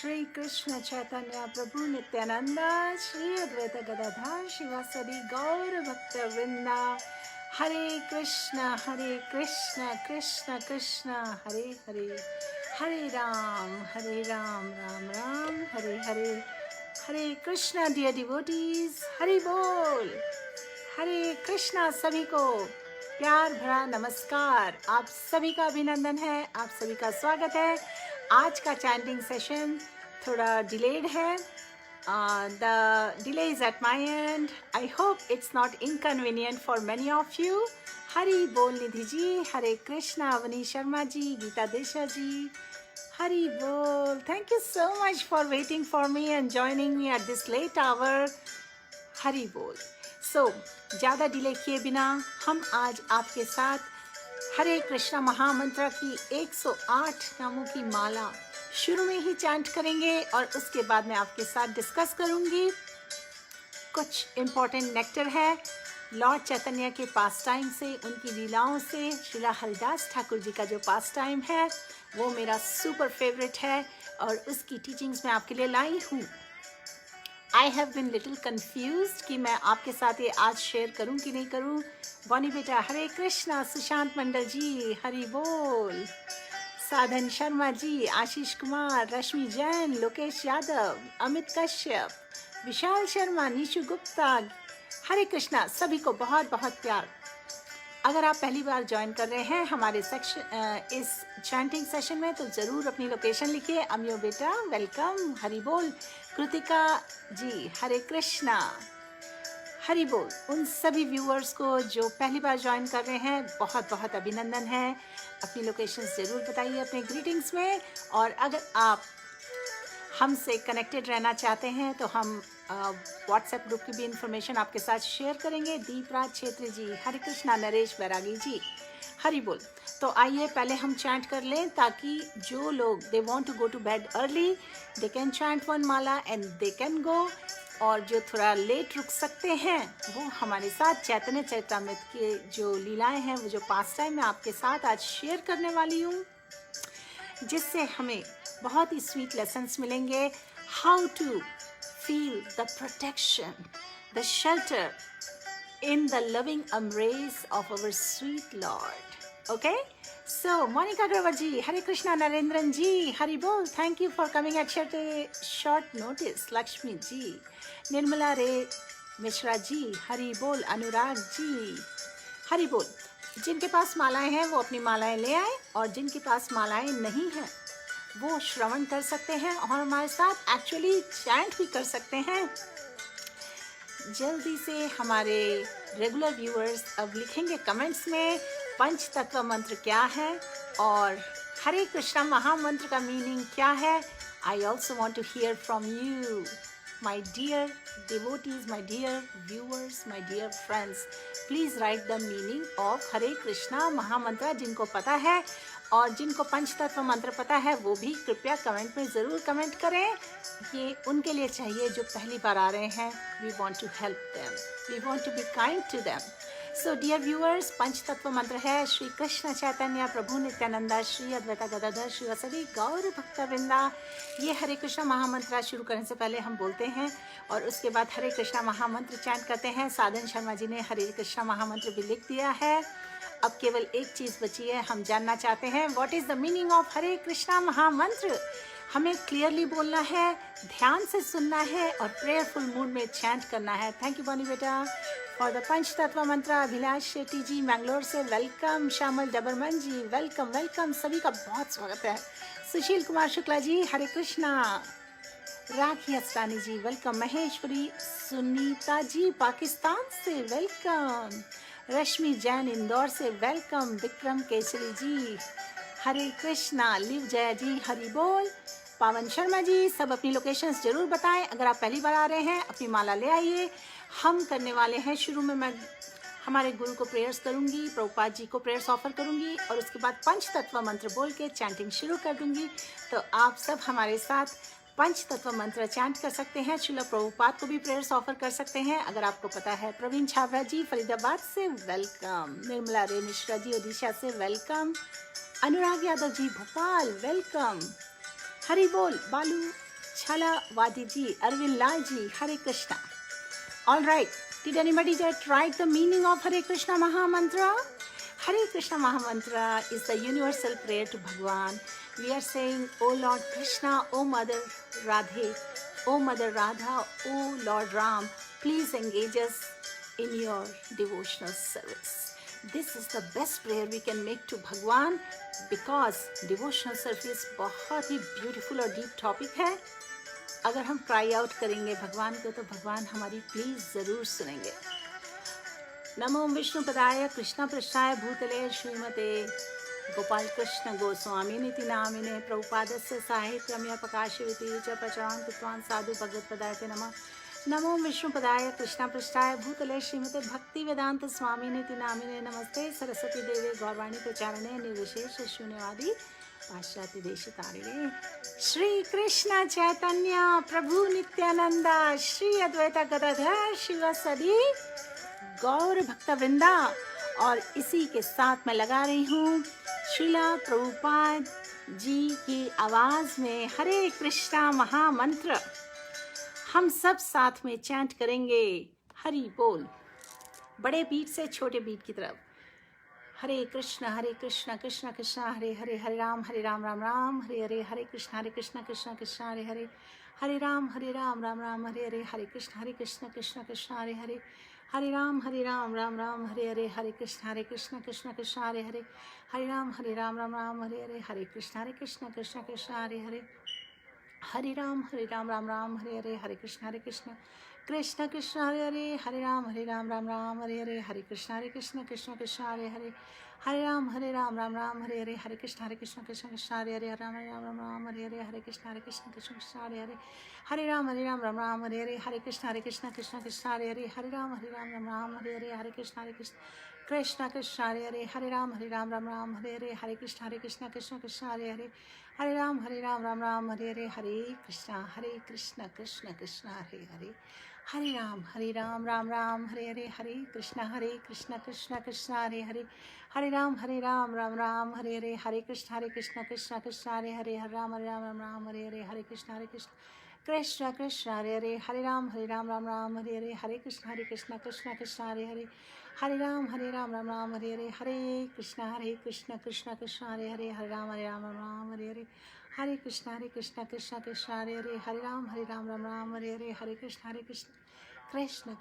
श्री कृष्ण चैतन्य प्रभु नित्यानंद श्री अद्वैत गदाधर शिवासदि गौर भक्त वृंदा। हरे कृष्ण कृष्ण कृष्ण हरे हरे, हरे राम राम राम हरे हरे। हरे Krishna dear devotees, Hari बोल। हरे कृष्णा सभी को प्यार भरा नमस्कार। आप सभी का अभिनंदन है, आप सभी का स्वागत है। आज का चैंटिंग सेशन थोड़ा डिलेड है। The delay is at my and. I hope it's not inconvenient for many of you. Hari बोल निधि जी, हरे कृष्णा अवनी शर्मा जी, गीता देशा जी, हरि बोल। Thank you so much for waiting for me and joining me at this late hour. Hari बोल। सो ज़्यादा delay किए बिना हम आज आपके साथ हरे कृष्णा महामंत्र की 108 नामों की माला शुरू में ही चैंट करेंगे और उसके बाद मैं आपके साथ डिस्कस करूंगी। कुछ इम्पोर्टेंट नेक्टर है लॉर्ड चैतन्य के पास टाइम से, उनकी लीलाओं से। श्रीला हरिदास ठाकुर जी का जो पास टाइम है वो मेरा सुपर फेवरेट है और उसकी टीचिंग्स मैं आपके लिए लाई हूँ। I have been little confused कि मैं आपके साथ ये आज शेयर करूं कि नहीं करूं। बॉनी बेटा हरे कृष्णा, सुशांत मंडल जी हरि बोल, साधन शर्मा जी, आशीष कुमार, रश्मि जैन, लोकेश यादव, अमित कश्यप, विशाल शर्मा, निशु गुप्ता, हरे कृष्णा सभी को बहुत बहुत प्यार। अगर आप पहली बार ज्वाइन कर रहे हैं हमारे सेक्शन इस चैंटिंग सेशन में तो ज़रूर अपनी लोकेशन लिखिए। अमियो बेटा वेलकम, हरि बोल। कृतिका जी हरे कृष्णा, हरि बोल। उन सभी व्यूअर्स को जो पहली बार ज्वाइन कर रहे हैं बहुत बहुत अभिनंदन है। अपनी लोकेशन ज़रूर बताइए अपने ग्रीटिंग्स में। और अगर आप हमसे कनेक्टेड रहना चाहते हैं तो हम व्हाट्सएप ग्रुप की भी इंफॉर्मेशन आपके साथ शेयर करेंगे। दीपराज छेत्री जी हरे कृष्णा, नरेश बैरागी जी हरि बोल। तो आइए पहले हम चैंट कर लें ताकि जो लोग they want to go to bed early they can chant one mala and they can go, और जो थोड़ा लेट रुक सकते हैं वो हमारे साथ चैतन्य चरितामृत के जो लीलाएं हैं, वो जो पास टाइम मैं आपके साथ आज शेयर करने वाली हूँ, जिससे हमें बहुत ही स्वीट लेसन्स मिलेंगे। How to feel the protection, the shelter in the loving embrace of our sweet Lord. Okay? So, Monica Gravaji, Hare Krishna, Narendran ji, Hari Bol, thank you for coming at short notice. Lakshmi ji, Nirmala Re Mishra ji, Hari Bol, Anurag ji, Hari Bol. जिनके पास मालाएं हैं वो अपनी मालाएं ले आए और जिनके पास मालाएं नहीं हैं वो श्रवण कर सकते हैं और हमारे साथ एक्चुअली चैंट भी कर सकते हैं। जल्दी से हमारे रेगुलर व्यूअर्स अब लिखेंगे कमेंट्स में पंच तत्व मंत्र क्या है और हरे कृष्णा महामंत्र का मीनिंग क्या है। I also want to hear from you my dear devotees, my dear viewers, my dear friends. Please write the meaning of Hare Krishna mahamantra. जिनको पता है और जिनको पंच तत्व मंत्र पता है वो भी कृपया कमेंट में ज़रूर कमेंट करें। ये उनके लिए चाहिए जो पहली बार आ रहे हैं। We want to help them, we want to be kind to them. So dear viewers, पंच तत्व मंत्र है श्री कृष्ण चैतन्य प्रभु नित्यानंदा श्री अद्वैत गदाधर शिवासदि गौर भक्त वृंदा। ये हरे कृष्णा महामंत्र शुरू करने से पहले हम बोलते हैं और उसके बाद हरे कृष्णा महामंत्र चैंट करते हैं। साधन शर्मा जी ने हरे कृष्णा महामंत्र भी लिख दिया है। अब केवल एक चीज़ बची है, हम जानना चाहते हैं what is the meaning of Hare Krishna mahamantra. हमें क्लियरली बोलना है, ध्यान से सुनना है और प्रेयरफुल मूड में चैंट करना है। थैंक यू बॉनी बेटा फॉर द पंच तत्व मंत्र। अभिलाष शेट्टी जी मैंगलोर से वेलकम। श्यामल डबरमन जी वेलकम वेलकम, सभी का बहुत स्वागत है। सुशील कुमार शुक्ला जी हरे कृष्णा। राखी अस्तानी जी वेलकम। महेश्वरी सुनीता जी पाकिस्तान से वेलकम। रश्मि जैन इंदौर से वेलकम। विक्रम केसरी जी हरे कृष्णा। लिव जया जी हरि बोल। पावन शर्मा जी सब अपनी लोकेशंस जरूर बताएं। अगर आप पहली बार आ रहे हैं अपनी माला ले आइए। हम करने वाले हैं, शुरू में मैं हमारे गुरु को प्रेयर्स करूंगी, प्रभुपाद जी को प्रेयर्स ऑफर करूंगी और उसके बाद पंच तत्व मंत्र बोल के चैंटिंग शुरू कर दूंगी। तो आप सब हमारे साथ पंच तत्व मंत्र चैंट कर सकते हैं। श्रील प्रभुपाद को भी प्रेयर्स ऑफर कर सकते हैं अगर आपको पता है। प्रवीण छाबरा जी फरीदाबाद से वेलकम। निर्मला रे मिश्रा जी ओडिशा से वेलकम। अनुराग यादव जी भोपाल वेलकम। हरि बोल। बालू Chala Vadiji, Arvind Lalji, Hare Krishna. All right, did anybody just write the meaning of Hare Krishna Maha Mantra? Hare Krishna Maha Mantra is the universal prayer to Bhagwan. We are saying, O Lord Krishna, O Mother Radhe, O Mother Radha, O Lord Ram, please engage us in your devotional service. This is the best prayer we can make to Bhagwan because devotional service बहुत ही beautiful और deep topic है. अगर हम cry out करेंगे भगवान को तो भगवान हमारी प्लीज जरूर सुनेंगे. नमो विष्णुपदाय कृष्ण पृष्ठाय भूतले श्रीमते गोपाल कृष्ण गोस्वामी नीति नामिने प्रभुपादस्य साहित्यम प्रकाशयति च प्रचुरान् कृत्वान् साधु भगवत्पदाय नमः. नमो विष्णुपदाय कृष्ण पृष्ठाय भूतले श्रीमते भक्ति वेदांत स्वामी नीति नामिने नमस्ते सरस्वती देवे गौरवाणी प्रचारणे निर्विशेष शून्यवादी पाश्चात्य देश तारिणे. श्री कृष्ण चैतन्य प्रभु नित्यानंद श्री अद्वैत गदाधर शिवासादि गौर भक्त वृंदा. और इसी के साथ मैं लगा रही हूँ श्रीला प्रभुपाद जी की आवाज में हरे कृष्णा महामंत्र. हम सब साथ में चैंट करेंगे हरि बोल, बड़े बीट से छोटे बीट की तरफ. हरे कृष्ण कृष्ण कृष्ण हरे हरे, हरे राम राम राम हरे हरे, हरे कृष्ण कृष्ण कृष्ण हरे हरे, हरे राम राम राम हरे हरे, हरे कृष्ण कृष्ण कृष्ण हरे हरे, हरे राम राम राम हरे हरे, हरे कृष्ण कृष्ण कृष्ण हरे हरे, हरे राम राम राम हरे हरे, हरे कृष्ण कृष्ण कृष्ण हरे हरे, हरे राम राम राम हरे हरे, हरे कृष्ण कृष्ण कृष्ण हरे हरे, हरे राम राम राम हरे हरे, हरे कृष्ण कृष्ण हरे हरे, हरे राम राम राम हरे हरे, हरे कृष्ण कृष्ण हरे हरे, हरे राम राम हरे हरे, हरे कृष्ण कृष्ण हरे हरे, हरे राम राम हरे हरे, हरे कृष्ण कृष्ण हरे हरे, हरे राम राम हरे हरे, हरे कृष्ण कृष्ण हरे हरे, हरे राम राम हरे हरे, हरे कृष्ण कृष्ण हरे हरे, हरे राम राम हरे हरे, हरे कृष्ण कृष्ण कृष्ण हरे हरे, हरे राम राम हरे हरे, हरे कृष्ण कृष्ण कृष्ण हरे हरे, हरे राम राम राम हरे हरे, हरे कृष्ण कृष्ण कृष्ण हरे हरे, हरे राम राम हरे हरे, हरे कृष्ण कृष्ण कृष्ण हरे हरे, हरे राम राम हरे हरे, हरे कृष्ण कृष्ण कृष्ण हरे हरे, हरे राम राम हरे हरे, हरे कृष्ण कृष्ण कृष्ण हरे हरे, हरे राम राम हरे हरे, हरे कृष्ण कृष्ण कृष्ण हरे हरे, हरे राम राम हरे हरे, हरे कृष्ण कृष्ण हरे हरे, हरे राम राम हरे हरे, हरे कृष्ण कृष्ण कृष्ण हरे हरे, हरे राम राम हरे हरे, हरे कृष्ण कृष्ण कृष्ण हरे हरे, हरे राम राम हरे हरे, हरे कृष्ण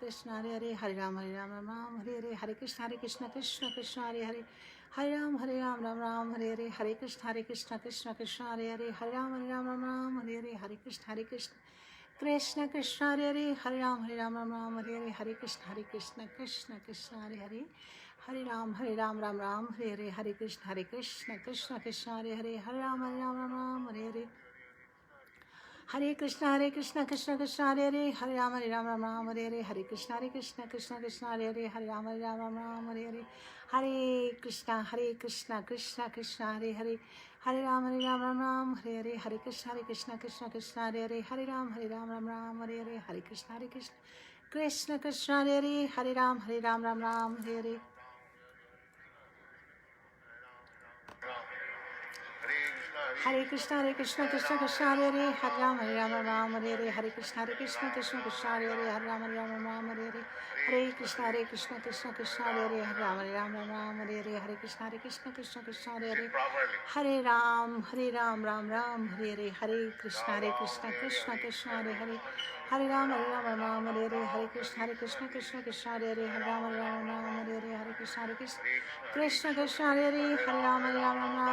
कृष्ण हरे हरे, हरे राम राम हरे हरे, हरे कृष्ण कृष्ण कृष्ण हरे हरे, हरे राम राम हरे हरे, हरे कृष्ण कृष्ण कृष्ण हरे हरे, हरे राम राम हरे हरे, हरे कृष्ण कृष्ण कृष्ण हरे हरे, हरे राम हरे हरे, हरे कृष्ण कृष्ण कृष्ण हरे हरे, हरे राम हरे हरे, हरे कृष्ण कृष्ण कृष्ण हरे हरे, हरे राम हरे हरे, हरे कृष्ण कृष्ण हरे हरे, हरे राम हरे हरे, हरे कृष्ण कृष्ण हरे हरे, हरे राम हरे हरे. हरे कृष्ण कृष्ण कृष्ण हरे हरे, हरे राम हरे हरे, हरे कृष्ण कृष्ण कृष्ण हरे हरे, हरे राम हरे हरे, हरे कृष्ण कृष्ण कृष्ण हरे हरे, हरे राम हरे हरे, हरे कृष्ण कृष्ण हरे हरे, हरे राम राम हरे हरे, हरे कृष्ण कृष्ण कृष्ण हरे हरे, हरे राम हरे हरे, हरे कृष्ण कृष्ण हरे हरे, हरे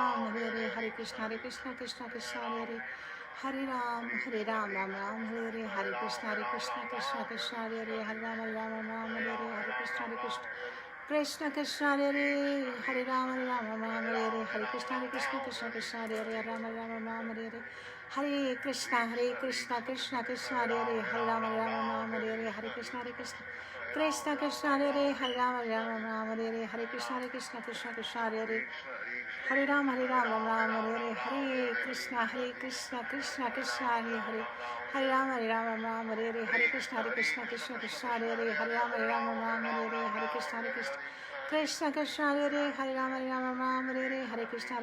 राम हरे हरे, हरे कृष्ण कृष्ण हरे हरे, हरे राम हरे हरे, हरे कृष्ण कृष्ण हरे हरे, हरे राम राम हरे हरे, हरे कृष्ण कृष्ण हरे हरे, हरे राम हरे हरे, हरे कृष्ण कृष्ण हरे हरे, हरे राम हरे हरे, हरे कृष्ण कृष्ण हरे हरे, हरे राम हरे हरे, हरे कृष्ण कृष्ण हरे हरे, हरे राम हरे हरे, हरे कृष्ण कृष्ण हरे हरे, हरे राम हरे हरे, हरे कृष्ण कृष्ण हरे हरे, हरे राम हरे हरे, हरे कृष्ण कृष्ण हरे हरे, हरे राम हरे हरे, हरे कृष्ण कृष्ण हरे हरे, हरे राम हरे हरे, हरे कृष्ण कृष्ण हरे हरे, हरे राम हरे हरे, हरे कृष्ण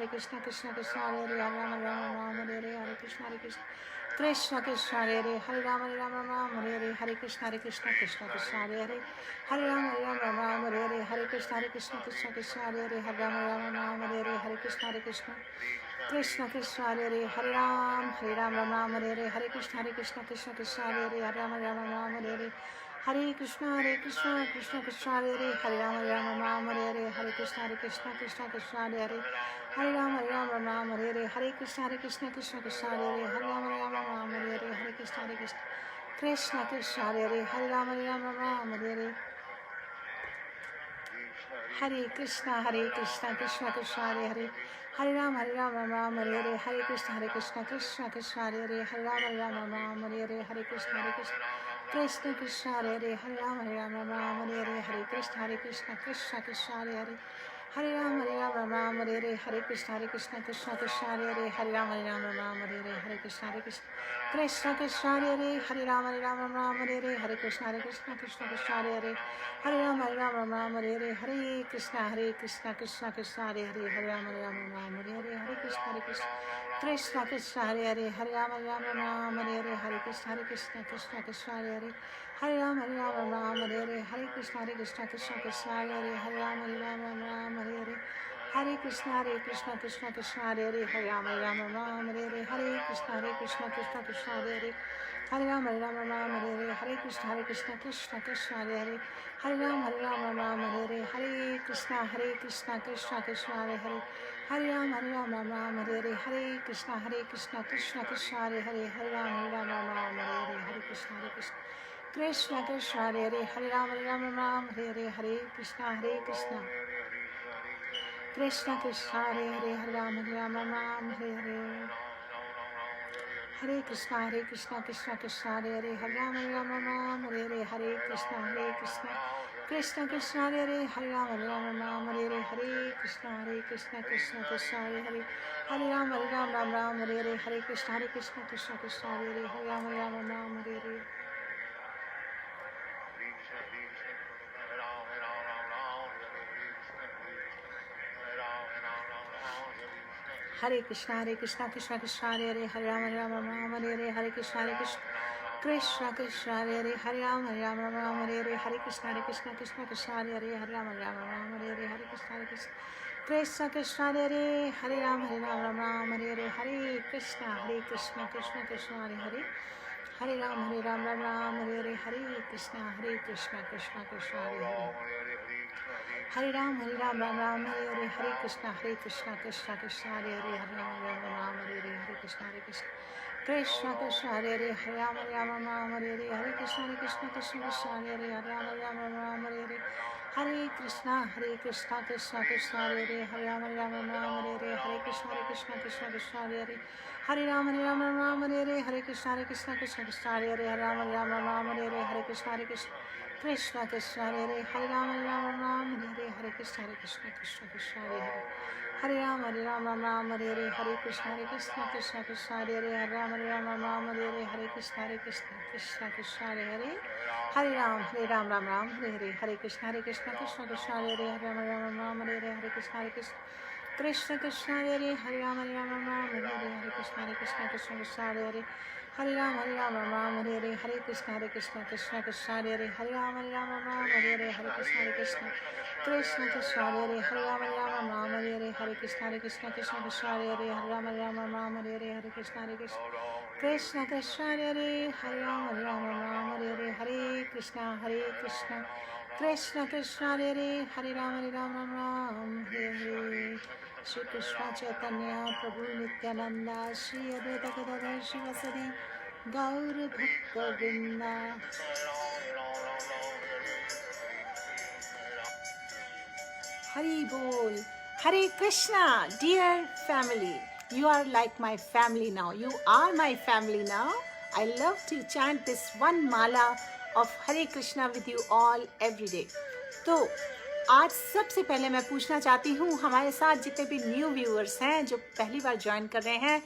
कृष्ण हरे हरे, हरे राम हरे हरे, हरे कृष्ण कृष्ण कृष्ण हरे हरे हरे राम राम राम हरे हरे हरे कृष्ण कृष्ण कृष्ण हरे हरे हरे राम राम हरे हरे हरे कृष्ण कृष्ण हरे हरे हरे राम राम हरे हरे हरे कृष्ण कृष्ण कृष्ण हरे हरे हरे राम राम हरे हरे हरे कृष्ण कृष्ण हरे हरे हरे राम हरे हरे हरे कृष्ण कृष्ण कृष्ण हरे हरे हरे राम हरे हरे हरे कृष्ण कृष्ण हरे हरे हरे राम हरे हरे हरे कृष्ण कृष्ण हरे हरे हरे राम हरे हरे हरे कृष्ण कृष्ण हरे हरे हरे राम हरे हरे हरे कृष्ण कृष्ण कृष्ण हरे हरे हरे राम हरे हरे हरे कृष्ण कृष्ण हरे हरे हरे राम हरे हरे हरे कृष्ण कृष्ण हरे हरे हरे राम हरे हरे हरे कृष्ण कृष्ण हरे हरे हरे राम हरे हरे हरे कृष्ण कृष्ण हरे हरे हरे राम हरे हरे हरे कृष्ण कृष्ण हरे हरे हरे राम हरे हरे हरे कृष्ण कृष्ण हरे हरे हरे राम हरे हरे हरे कृष्ण कृष्ण हरे हरे हरे राम हरे हरे हरे कृष्ण हरे हरे हरे राम हरे हरे हरे कृष्ण कृष्ण हरे हरे हरे राम हरे हरे हरे कृष्ण कृष्ण हरे हरे हरे राम हरे हरे हरे कृष्ण कृष्ण हरे हरे हरे राम हरे हरे हरे कृष्ण कृष्ण हरे हरे हरे राम हरे हरे हरे कृष्ण कृष्ण हरे हरे हरे राम हरे हरे हरे कृष्ण कृष्ण हरे हरे हरे राम हरे हरे हरे कृष्ण कृष्ण हरे हरे हरे राम हरे हरे हरे कृष्ण कृष्ण हरे हरे हरे राम हरे हरे हरे कृष्ण कृष्ण हरे हरे हरे राम हरे हरे हरे कृष्ण कृष्ण हरे हरे हरे राम हरे हरे हरे कृष्ण कृष्ण हरे हरे हरे राम हरे हरे हरे कृष्ण हरे हरे हरे राम हरे हरे हरे कृष्ण कृष्ण हरे हरे हरे राम हरे हरे हरे कृष्ण कृष्ण कृष्ण हरे हरे हरे राम हरे हरे हरे कृष्ण कृष्ण हरे हरे हरे राम हरे हरे हरे कृष्ण कृष्ण हरे हरे हरे राम हरे हरे हरे कृष्ण कृष्ण हरे हरे हरे राम हरे हरे हरे कृष्ण कृष्ण हरे हरे हरे राम हरे हरे हरे कृष्ण कृष्ण हरे हरे हरे राम हरे हरे हरे कृष्ण कृष्ण हरे हरे हरे राम हरे हरे हरे कृष्ण कृष्ण हरे हरे हरे राम हरे हरे हरे कृष्ण कृष्ण हरे हरे हरे राम हरे हरे हरे कृष्ण कृष्ण हरे हरे हरे राम हरे हरे हरे कृष्ण हरे हरे हरे राम हरे हरे हरे कृष्ण कृष्ण हरे हरे हरे राम हरे हरे हरे कृष्ण कृष्ण हरे हरे हरे राम हरे हरे हरे कृष्ण कृष्ण हरे हरे हरे राम हरे हरे हरे कृष्ण कृष्ण हरे हरे हरे राम हरे हरे हरे कृष्ण कृष्ण हरे हरे हरे राम हरे हरे हरे कृष्ण कृष्ण हरे हरे हरे राम हरे हरे हरे कृष्ण कृष्ण हरे हरे हरे राम हरे हरे हरे कृष्ण हरे हरे हरे राम हरे हरे हरे कृष्ण कृष्ण हरे हरे हरे राम हरे हरे हरे कृष्ण कृष्ण हरे हरे हरे राम हरे हरे हरे कृष्ण हरे हरे हरे राम हरे हरे हरे कृष्ण हरे हरे हरे राम हरे हरे हरे कृष्ण कृष्ण हरे हरे हरे राम हरे हरे श्री कृष्ण चैतन्य प्रभु नित्यानंद श्री अद्वैत गदाधर शिवासादि गौर भक्त वृंदा हरि बोल हरे Krishna dear family, you are like my family now, you are my family now. I love to chant this one mala of Hare Krishna with you all every day. तो आज सबसे पहले मैं पूछना चाहती हूँ हमारे साथ जितने भी न्यू व्यूअर्स हैं जो पहली बार ज्वाइन कर रहे हैं,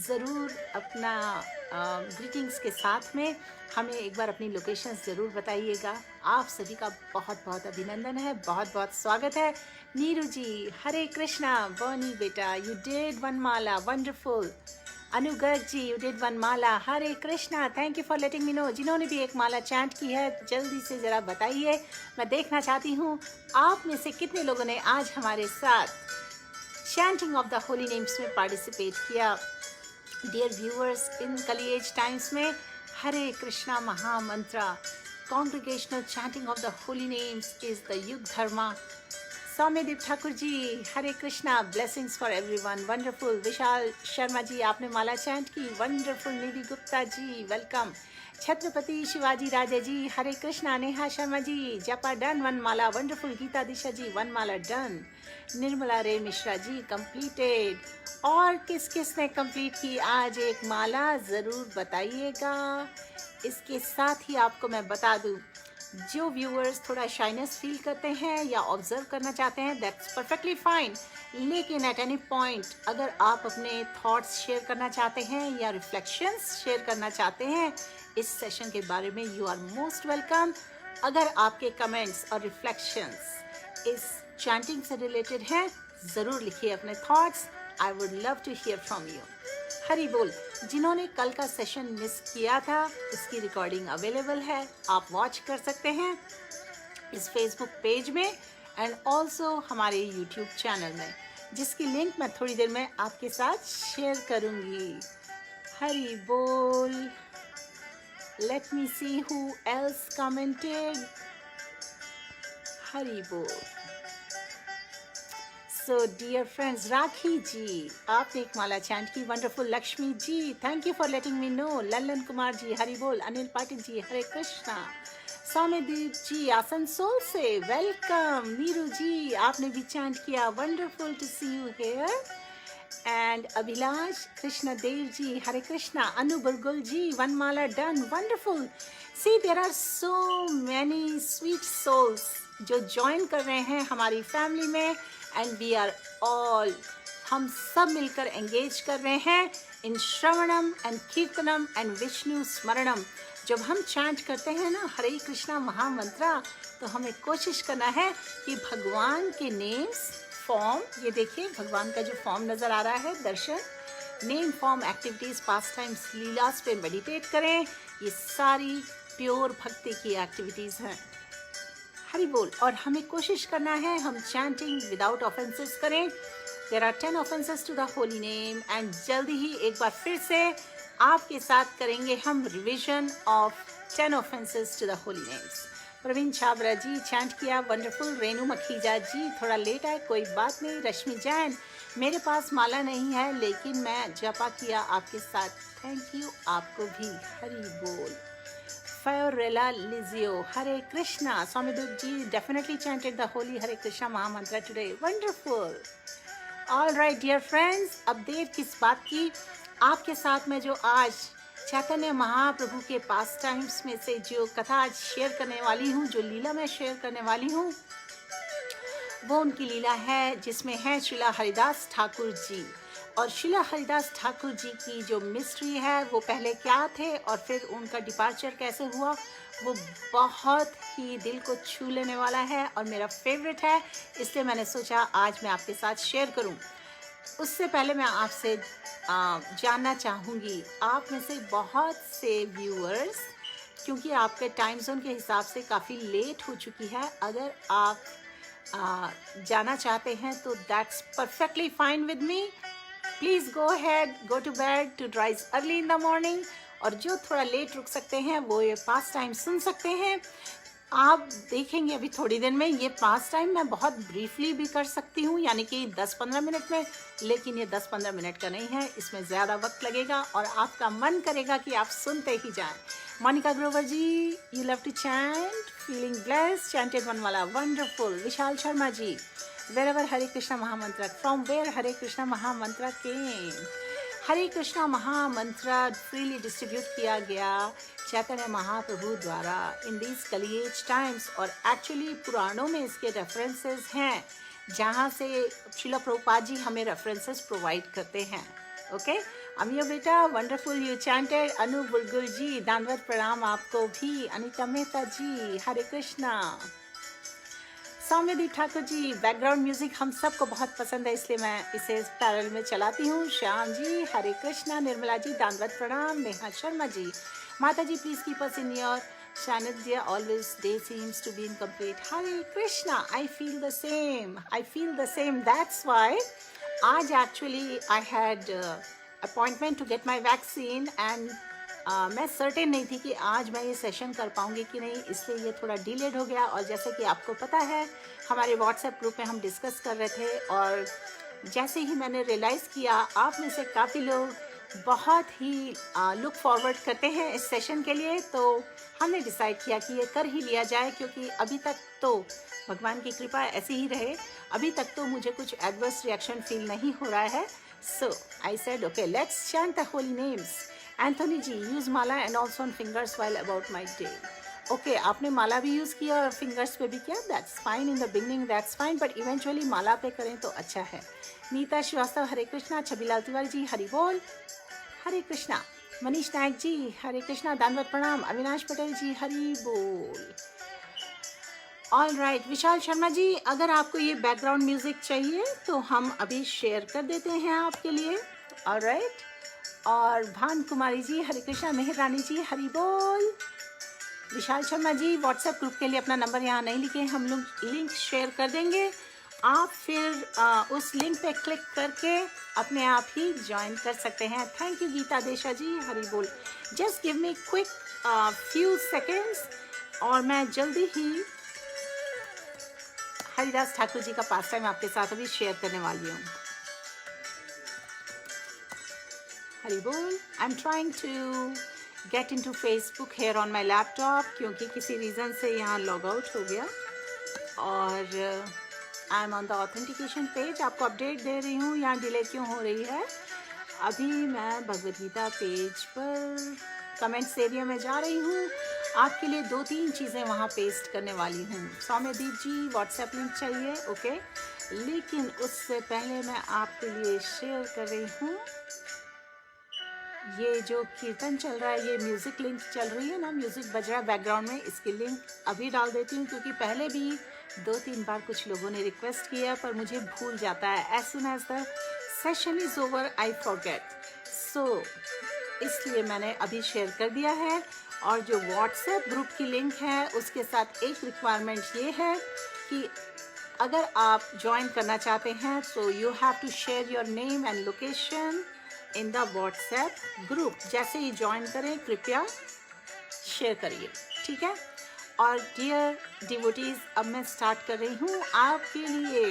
ज़रूर अपना ग्रीटिंग्स के साथ में हमें एक बार अपनी लोकेशन ज़रूर बताइएगा। आप सभी का बहुत बहुत अभिनंदन है, बहुत बहुत स्वागत है। नीरू जी, हरे कृष्णा, बॉनी बेटा, you did one mala, wonderful. Anu Garg ji, you did 1 mala. Hare Krishna, thank you for letting me know. जिन्होंने भी 1 माला चैंट की है जल्दी से ज़रा बताइए, मैं देखना चाहती हूँ आप में से कितने लोगों ने आज हमारे साथ chanting of the holy names में पार्टिसिपेट किया। डियर व्यूअर्स, इन कलिएज टाइम्स में हरे Krishna महामंत्रा, congregational chanting of the holy names is the Yug Dharma. Soumyadeep Thakur ji, Hare Krishna, blessings for everyone, wonderful. Vishal Sharma ji, आपने माला चैंट की, वंडरफुल। निधि गुप्ता जी, वेलकम। छत्रपति शिवाजी राजे जी, हरे कृष्णा। नेहा शर्मा जी, जपा डन 1 माला, वंडरफुल। गीता दिशा जी, 1 माला डन। निर्मला रे मिश्रा जी, कंप्लीटेड। और किस किस ने कंप्लीट की आज 1 माला, ज़रूर बताइएगा। इसके साथ ही आपको मैं बता दूं, जो व्यूअर्स थोड़ा शाइनेस फील करते हैं या ऑब्जर्व करना चाहते हैं, दैट्स परफेक्टली फाइन। लेकिन एट एनी पॉइंट अगर आप अपने थॉट्स शेयर करना चाहते हैं या रिफ्लेक्शंस शेयर करना चाहते हैं इस सेशन के बारे में, यू आर मोस्ट वेलकम। अगर आपके कमेंट्स और रिफ्लेक्शंस इस चैंटिंग से रिलेटेड हैं, ज़रूर लिखिए अपने thoughts. I would love to hear from you. Hari बोल। जिन्होंने कल का सेशन मिस किया था, उसकी रिकॉर्डिंग अवेलेबल है, आप वॉच कर सकते हैं इस फेसबुक पेज में एंड ऑल्सो हमारे यूट्यूब चैनल में, जिसकी लिंक मैं थोड़ी देर में आपके साथ शेयर करूंगी। हरी बोल। Let me see who else commented. Hari बोल। So dear friends, Rakhi ji, आपने 1 माला चैंट की, wonderful. Lakshmi ji, thank you for letting me know. Lallan Kumar ji, Hari बोल। अनिल पाटिल जी, हरे कृष्णा। सौम्यदीप जी, आसनसोल से, वेलकम। नीरू जी, आपने भी चैंट किया, wonderful to see you here. And Abhilash Krishnadev ji, Hare Krishna. Anu Burgul ji, 1 माला done, wonderful. See there are so many sweet souls जो ज्वाइन कर रहे हैं हमारी फैमिली में, एंड वी आर ऑल, हम सब मिलकर एंगेज कर रहे हैं इन श्रवणम एंड कीर्तनम एंड विष्णु स्मरणम। जब हम चैंट करते हैं ना हरे कृष्णा महामंत्रा, तो हमें कोशिश करना है कि भगवान के नेम्स, फॉर्म, ये देखिए भगवान का जो फॉर्म नज़र आ रहा है, दर्शन, नेम, फॉर्म, एक्टिविटीज़, पास टाइम्स, लीलास पे मेडिटेट करें। ये सारी प्योर भक्ति की एक्टिविटीज़ हैं। हरि बोल। और हमें कोशिश करना है हम चैंटिंग विदाउट ऑफेंसेस करें। There are 10 offences to the holy name, and जल्दी ही एक बार फिर से आपके साथ करेंगे हम revision of 10 offences to the holy names. Praveen Chhabra ji, chant किया, वंडरफुल। रेनू मखीजा जी, थोड़ा लेट आए, कोई बात नहीं। रश्मि जैन, मेरे पास माला नहीं है लेकिन मैं जपा किया आपके साथ, थैंक यू। आपको भी हरि बोल। Fiorella Lizio, Hare Krishna. Swamidev ji definitely chanted the holy Hare Krishna Mahamantra today. Wonderful. All right, dear friends. अब देर किस बात की, आपके साथ मैं जो आज चैतन्य महाप्रभु के पास टाइम्स में से जो कथा आज शेयर करने वाली हूँ, जो लीला मैं शेयर करने वाली हूँ, वो उनकी लीला है जिसमें है श्रीला हरिदास ठाकुर जी। और श्रीला हरिदास ठाकुर जी की जो मिस्ट्री है, वो पहले क्या थे और फिर उनका डिपार्चर कैसे हुआ, वो बहुत ही दिल को छू लेने वाला है और मेरा फेवरेट है, इसलिए मैंने सोचा आज मैं आपके साथ शेयर करूं। उससे पहले मैं आपसे जानना चाहूँगी, आप में से बहुत से व्यूअर्स, क्योंकि आपके टाइम जोन के हिसाब से काफ़ी लेट हो चुकी है, अगर आप जाना चाहते हैं तो that's perfectly fine with me. Please go ahead, go to bed to rise early in the morning. और जो थोड़ा लेट रुक सकते हैं वो ये पास टाइम सुन सकते हैं। आप देखेंगे अभी थोड़ी देर में ये पास टाइम मैं बहुत ब्रीफली भी कर सकती हूँ, यानी कि 10-15 मिनट में, लेकिन ये 10-15 मिनट का नहीं है, इसमें ज़्यादा वक्त लगेगा और आपका मन करेगा कि आप सुनते ही जाएं। Monica Grover ji, you love to chant, feeling blessed, chanted 1 वाला, wonderful. Vishal Sharma ji, wherever Hare Krishna Mahamantra, from where Hare Krishna Mahamantra came. हरे कृष्णा महामंत्र फ्रीली डिस्ट्रीब्यूट किया गया चैतन्य महाप्रभु द्वारा इन दीज कलिएज टाइम्स, और एक्चुअली पुराणों में इसके रेफरेंसेस हैं, जहाँ से श्रीला प्रभुपाद जी हमें रेफरेंसेस प्रोवाइड करते हैं। ओके, अमियो बेटा, वंडरफुल यू चैंटेड। अनु बुलगुल जी, दानवत प्रणाम आपको भी। अनिता मेहता जी, हरे कृष्णा। सौम्यदीप ठाकुर जी, बैकग्राउंड म्यूजिक हम सबको बहुत पसंद है, इसलिए मैं इसे पैरल में चलाती हूँ। श्याम जी, हरे कृष्णा। निर्मला जी, दानवत प्रणाम। नेहा शर्मा जी, माता जी please keep us in your सानिध्य always, day seems to be incomplete. Hare Krishna, I feel the same, that's why आज actually I had appointment to get my vaccine and मैं सर्टेन नहीं थी कि आज मैं ये सेशन कर पाऊंगी कि नहीं, इसलिए ये थोड़ा डिलेड हो गया। और जैसे कि आपको पता है, हमारे व्हाट्सएप ग्रुप में हम डिस्कस कर रहे थे और जैसे ही मैंने रियलाइज़ किया, आप में से काफ़ी लोग बहुत ही लुक फॉरवर्ड करते हैं इस सेशन के लिए, तो हमने डिसाइड किया कि ये कर ही लिया जाए, क्योंकि अभी तक तो भगवान की कृपा ऐसी ही रहे, अभी तक तो मुझे कुछ एडवर्स रिएक्शन फील नहीं हो रहा है। So I said okay, let's chant the holy names. Anthony ji, use mala and also on fingers while about my day. Okay, आपने माला भी यूज़ किया और फिंगर्स पे भी किया, that's fine. In the beginning that's fine, but eventually माला पे करें तो अच्छा है। नीता श्रीवास्तव, हरे कृष्णा। छबीलाल तिवारी जी, हरि बोल, हरे कृष्णा। मनीष नायक जी, हरे कृष्णा, दानवत प्रणाम। अविनाश पटेल जी, हरि बोल। ऑल राइट, विशाल शर्मा जी, अगर आपको ये बैकग्राउंड म्यूजिक चाहिए तो हम अभी शेयर कर देते हैं आपके लिए। ऑल राइट, और भान कुमारी जी, हरे कृष्णा। मेहर रानी जी, हरि बोल। विशाल शर्मा जी, व्हाट्सएप ग्रुप के लिए अपना नंबर यहाँ नहीं लिखे, हम लोग लिंक शेयर कर देंगे, आप फिर उस लिंक पे क्लिक करके अपने आप ही ज्वाइन कर सकते हैं। थैंक यू गीता देशा जी, हरि बोल। Just give me quick few seconds और मैं जल्दी ही हरिदास ठाकुर जी का पास टाइम आपके साथ अभी शेयर करने वाली हूँ। हरि बोल। I am trying to get into Facebook here on my laptop, क्योंकि किसी रीज़न से यहाँ लॉग आउट हो गया, और I am on the authentication page. आपको अपडेट दे रही हूँ, यहाँ डिले क्यों हो रही है। अभी मैं भगवद गीता पेज पर कमेंट्स एरिया में जा रही हूँ, आपके लिए 2-3 चीज़ें वहाँ पेस्ट करने वाली हूँ। सौम्यदीप जी, व्हाट्सएप लिंक चाहिए, ओके, लेकिन उससे पहले मैं आपके लिए शेयर कर रही हूँ ये जो कीर्तन चल रहा है, ये म्यूज़िक लिंक चल रही है ना, म्यूज़िक बज रहा है बैकग्राउंड में, इसकी लिंक अभी डाल देती हूँ, क्योंकि पहले भी 2-3 बार कुछ लोगों ने रिक्वेस्ट किया पर मुझे भूल जाता है। As soon as the session is over I forget, so इसलिए मैंने अभी शेयर कर दिया है। और जो व्हाट्सएप ग्रुप की लिंक है उसके साथ एक रिक्वायरमेंट ये है कि अगर आप ज्वाइन करना चाहते हैं तो you have to share your name and location in the WhatsApp group. जैसे ही ज्वाइन करें कृपया शेयर करिए, ठीक है। और डियर डिवोटीज, अब मैं स्टार्ट कर रही हूँ आपके लिए।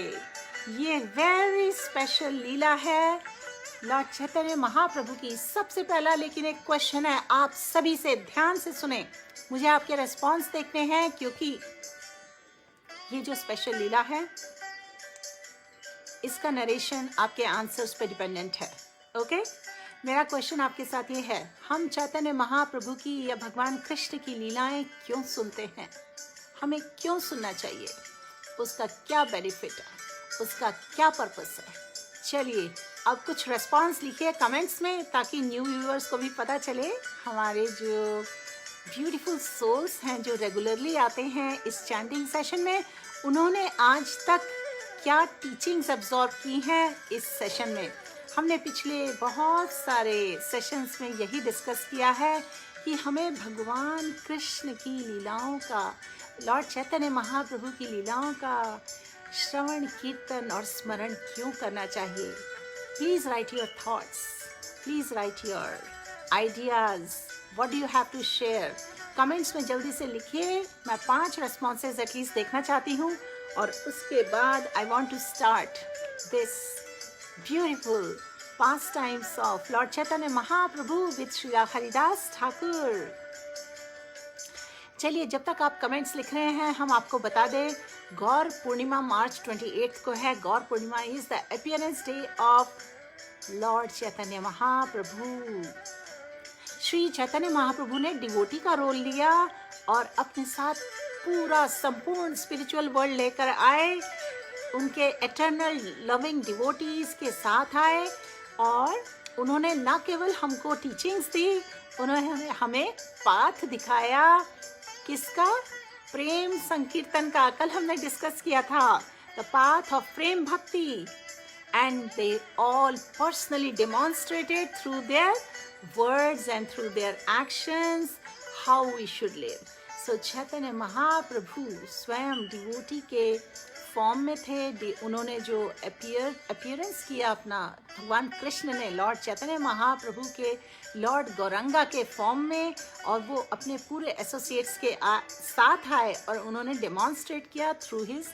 ये वेरी स्पेशल लीला है लॉर्ड चैतन्य महाप्रभु की। सबसे पहला लेकिन एक क्वेश्चन है, आप सभी से ध्यान से सुने, मुझे आपके रेस्पॉन्स देखने हैं, क्योंकि ये जो स्पेशल लीला है इसका नरेशन आपके आंसर्स पे डिपेंडेंट है, ओके। मेरा क्वेश्चन आपके साथ ये है, हम चैतन्य महाप्रभु की या भगवान कृष्ण की लीलाएं क्यों सुनते हैं? हमें क्यों सुनना चाहिए? उसका क्या बेनिफिट है? उसका क्या पर्पस है? चलिए अब कुछ रेस्पॉन्स लिखिए कमेंट्स में, ताकि न्यू व्यूअर्स को भी पता चले। हमारे जो ब्यूटीफुल सोल्स हैं जो रेगुलरली आते हैं इस चैंटिंग सेशन में, उन्होंने आज तक क्या टीचिंग्स अब्जॉर्ब की हैं इस सेशन में। हमने पिछले बहुत सारे सेशंस में यही डिस्कस किया है कि हमें भगवान कृष्ण की लीलाओं का, लॉर्ड चैतन्य महाप्रभु की लीलाओं का श्रवण, कीर्तन और स्मरण क्यों करना चाहिए। Please write your thoughts, please write your ideas, what do you have to share. Comments में जल्दी से लिखिए, मैं 5 रेस्पॉन्सेज एटलीस्ट देखना चाहती हूँ, और उसके बाद I want to start this beautiful pastimes of Lord Chaitanya Mahaprabhu with Shri Haridas Thakur। चलिए जब तक आप कमेंट्स लिख रहे हैं, हम आपको बता दें गौर पूर्णिमा मार्च 28 को है। Gaura Purnima is the appearance day of lord Chaitanya Mahaprabhu. Shri Chaitanya Mahaprabhu ने डिवोटी का रोल लिया और अपने साथ पूरा संपूर्ण स्पिरिचुअल वर्ल्ड लेकर आए। उनके एटर्नल लविंग डिवोटीज के साथ आए और उन्होंने न केवल हमको टीचिंग्स दी, उन्होंने हमें पाथ दिखाया। किसका? प्रेम संकीर्तन का कल हमने डिस्कस किया था, द पाथ ऑफ प्रेम भक्ति, and they all personally demonstrated through their words and through their actions how we should live. So Chaitanya Mahaprabhu स्वयं डिवोटी के फॉर्म में थे, उन्होंने जो अपीयरेंस किया अपना, भगवान कृष्ण ने लॉर्ड चैतन्य महाप्रभु के लॉर्ड गौरंगा के फॉर्म में, और वो अपने पूरे एसोसिएट्स के साथ आए और उन्होंने डेमॉन्स्ट्रेट किया through his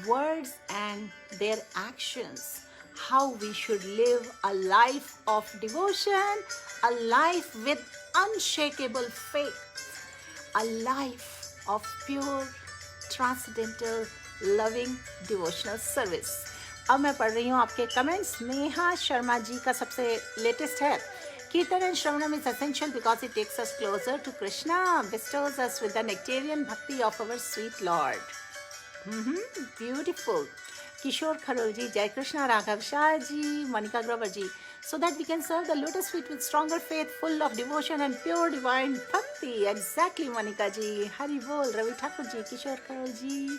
words and their actions how we should live a life of devotion, a life with unshakable faith, a life of pure, transcendental, loving, devotional service. अब मैं पढ़ रही हूँ आपके कमेंट्स। नेहा शर्मा जी का सबसे लेटेस्ट है, Kirtan and Shravanam is essential because it takes us closer to Krishna, bestows us with the nectarian bhakti of our sweet Lord. Beautiful. Kishore Kharol ji, Jai Krishna, Raghav Shah ji, Monica Grover ji. So that we can serve the lotus feet with stronger faith, full of devotion and pure divine bhakti. Exactly, Monica ji. Hari Bol, Ravi Thakur ji, Kishore Kharol ji,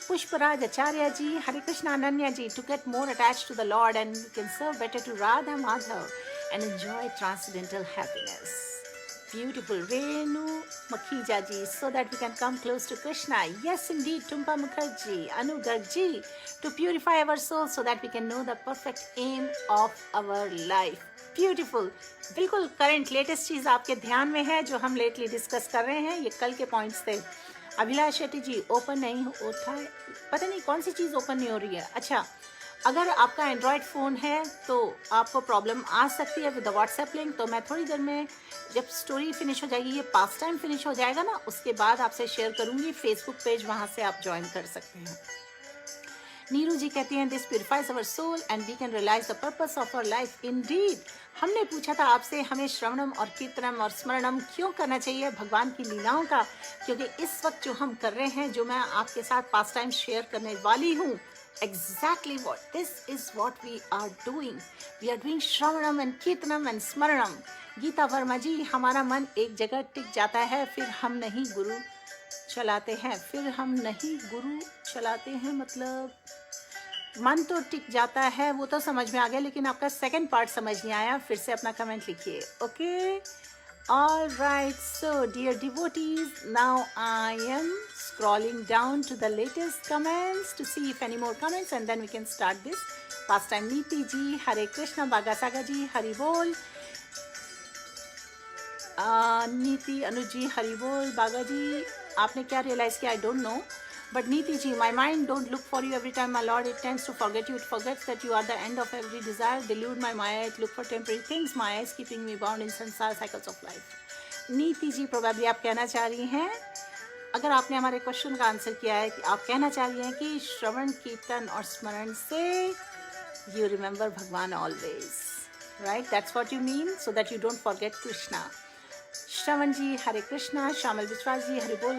Pushparaj Acharya ji, Hare Krishna Ananya ji. To get more attached to the Lord and we can serve better to Radha Madhav and enjoy transcendental happiness. Beautiful. Renu Makhija ji, so that we can come close to Krishna. Yes, indeed. Tumpa Mukherjee, Anu Garg ji, to purify our souls so that we can know the perfect aim of our life. Beautiful. बिल्कुल current latest चीज़ आपके ध्यान में है जो हम lately discuss कर रहे हैं, ये कल के पॉइंट्स थे। अभिलाष शेट्टी जी, ओपन नहीं होता है, पता नहीं कौन सी चीज़ ओपन नहीं हो रही है। अच्छा, अगर आपका एंड्रॉयड फ़ोन है तो आपको प्रॉब्लम आ सकती है विद द व्हाट्सएप लिंक। तो मैं थोड़ी देर में जब स्टोरी फिनिश हो जाएगी, ये पास टाइम फिनिश हो जाएगा ना, उसके बाद आपसे शेयर करूँगी फेसबुक पेज, वहाँ से आप ज्वाइन कर सकते हैं। नीरू जी कहती हैं this purifies our soul and we can realise the purpose of our life. Indeed, हमने पूछा था आपसे हमें श्रवणम और कीर्तनम और स्मरणम क्यों करना चाहिए, भगवान की लीलाओं का, क्योंकि इस वक्त जो हम कर रहे हैं, जो मैं आपके साथ पास टाइम शेयर करने वाली हूँ, exactly what this is what we are doing. We are doing Shravanam and Kirtanam and Smaranam. Gita Verma जी, हमारा मन एक जगह टिक जाता है, फिर हम नहीं गुरु चलाते हैं। फिर हम नहीं गुरु चलाते हैं मतलब मन तो टिक जाता है, वो तो समझ में आ गया, लेकिन आपका सेकंड पार्ट समझ नहीं आया। फिर से अपना कमेंट लिखिए। Okay, all right, so dear devotees, now I am scrolling down to the latest comments to see if any more comments and then we can start this pastime. Neeti ji, Hare Krishna, Bagasaga ji, Hari Bol. नीति अनुज जी, हरि बोल। बागा जी, आपने क्या realise किया, I don't know, but Niti ji, my mind don't look for you every time my lord, it tends to forget you, it forgets that you are the end of every desire, deluded my maya, it look for temporary things, maya is keeping me bound in samsara cycles of life. नीति जी, probably आप कहना चाह रही हैं, अगर आपने हमारे question का आंसर किया है, कि आप कहना चाह रही हैं कि श्रवण कीर्तन और स्मरण से you remember Bhagwan always, right? That's what you mean, so that you don't forget Krishna. Shravan ji, Hare Krishna. Shyamal Biswas ji, Hari बोल।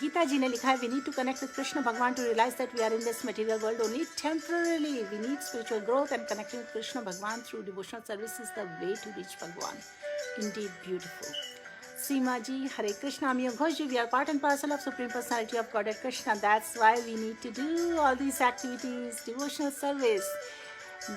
गीता जी ने लिखा है, we need to connect with Krishna Bhagwan to realise that we are in this material world only temporarily, we need spiritual growth and connecting with Krishna Bhagwan through devotional service is the way to reach Bhagwan. Indeed beautiful. Seema ji, Hare Krishna. Mia Ghosh ji, we are part and parcel of Supreme Personality of Godhead Krishna. That's why we need to do all these activities, devotional service.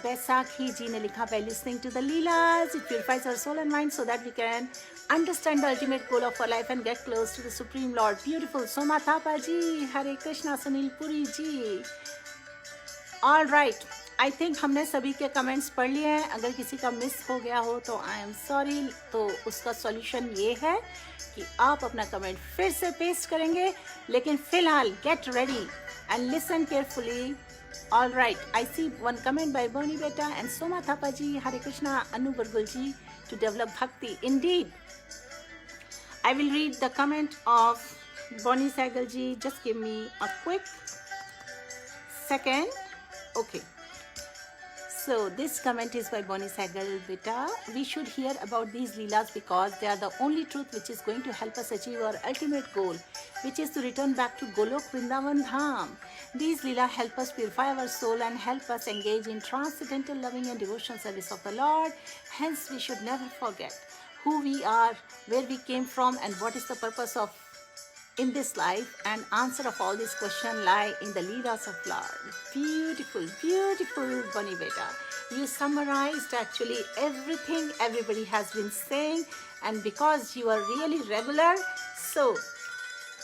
Baisakhi ji ने लिखा, by listening to the Leelas, it purifies our soul and mind so that we can understand the ultimate goal of our life and get close to the Supreme Lord. Beautiful. Soma Thapa ji, Hare Krishna. Sunil Puri ji. All right. I think हमने सभी के comments पढ़ लिए हैं। अगर किसी का miss हो गया हो तो आई एम सॉरी। तो उसका सॉल्यूशन ये है कि आप अपना कमेंट फिर से पेस्ट करेंगे, लेकिन फिलहाल get ready and listen carefully. All right, I see one comment by Bernie Beta and Soma Thapa ji, Hare Krishna, Anu Bargul ji, to develop bhakti. Indeed, I will read the comment of Bonnie Sehgal ji. Just give me a quick second. Okay. So this comment is by Bonnie Sehgal Beta. We should hear about these leelas because they are the only truth which is going to help us achieve our ultimate goal, which is to return back to Golok Vrindavan Dham. These leela help us purify our soul and help us engage in transcendental loving and devotional service of the Lord. Hence, we should never forget who we are, where we came from, and what is the purpose of in this life, and answer of all these questions lie in the Leelas of Lord. Beautiful, beautiful, Bunny Beta. You summarized actually everything everybody has been saying, and because you are really regular, so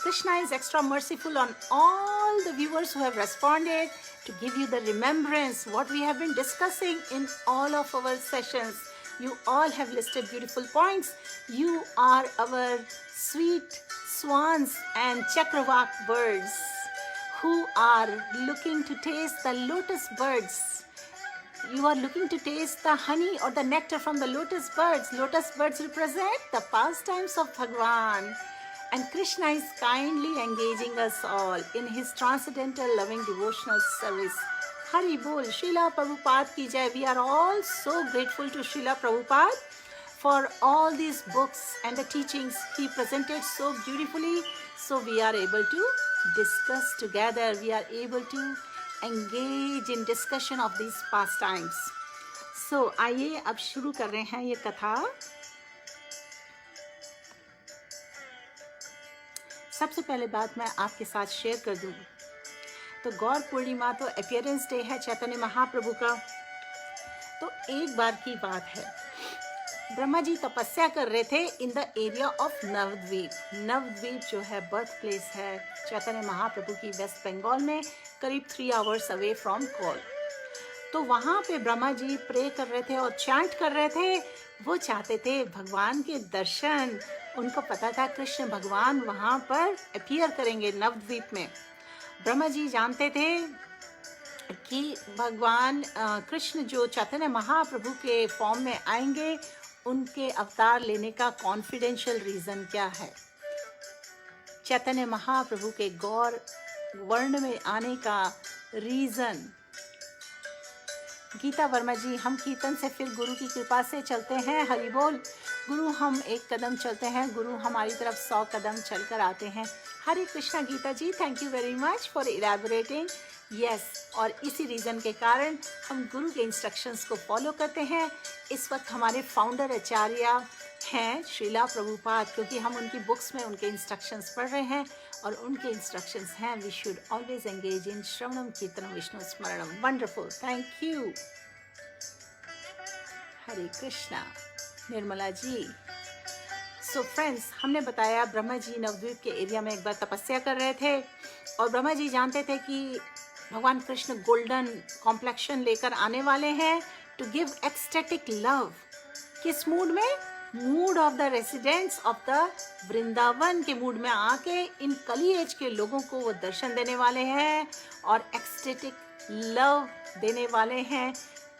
Krishna is extra merciful on all the viewers who have responded to give you the remembrance what we have been discussing in all of our sessions. You all have listed beautiful points. You are our sweet swans and chakravak birds who are looking to taste the lotus birds. You are looking to taste the honey or the nectar from the lotus birds. Lotus birds represent the pastimes of Bhagwan. And Krishna is kindly engaging us all in his transcendental loving devotional service. Hari Bol, Srila Prabhupada ki jai. We are all so grateful to Srila Prabhupada for all these books and the teachings he presented so beautifully. So we are able to discuss together. We are able to engage in discussion of these pastimes. So आइए अब शुरू कर रहे हैं ये कथा. सबसे पहले बात मैं आपके साथ शेयर कर दूं तो गौर पूर्णिमा तो अपीयरेंस डे है चैतन्य महाप्रभु का. तो एक बार की बात है, ब्रह्मा जी तपस्या कर रहे थे in the area of Navadvip. Navadvip जो है बर्थ प्लेस है चैतन्य महाप्रभु की, वेस्ट बंगाल में, करीब 3 आवर्स अवे फ्रॉम कोल. तो वहाँ पे ब्रह्मा जी प्रे कर रहे थे और चैंट कर रहे थे. वो चाहते थे भगवान के दर्शन. उनको पता था कृष्ण भगवान वहाँ पर अपीयर करेंगे नवद्वीप में. ब्रह्मा जी जानते थे कि भगवान कृष्ण जो चैतन्य महाप्रभु के फॉर्म में आएंगे, उनके अवतार लेने का कॉन्फिडेंशियल रीज़न क्या है. चैतन्य महाप्रभु के गौर वर्ण में आने का रीज़न. गीता वर्मा जी, हम कीर्तन से फिर गुरु की कृपा से चलते हैं. हरि बोल. गुरु हम एक कदम चलते हैं, गुरु हमारी तरफ 100 कदम चलकर आते हैं. Hare Krishna Gita ji, thank you very much for elaborating. Yes, और इसी रीज़न के कारण हम गुरु के इंस्ट्रक्शंस को फॉलो करते हैं. इस वक्त हमारे फाउंडर आचार्य हैं श्रीला प्रभुपाद, क्योंकि हम उनकी बुक्स में उनके इंस्ट्रक्शंस पढ़ रहे हैं और उनके इंस्ट्रक्शंस हैं we should always engage in श्रवणम कीर्तनम विष्णु स्मरणम. Wonderful, thank you. Hare Krishna Nirmala ji. So friends, हमने बताया ब्रह्मा जी नवद्वीप के एरिया में एक बार तपस्या कर रहे थे और ब्रह्मा जी जानते थे कि भगवान कृष्ण गोल्डन कॉम्प्लेक्शन लेकर आने वाले हैं टू गिव एक्सटेटिक लव. किस मूड में? Mood off the residents of the Vrindavan के मूड में आके इन कली एज के लोगों को वो दर्शन देने वाले हैं और एक्सटेटिक लव देने वाले हैं.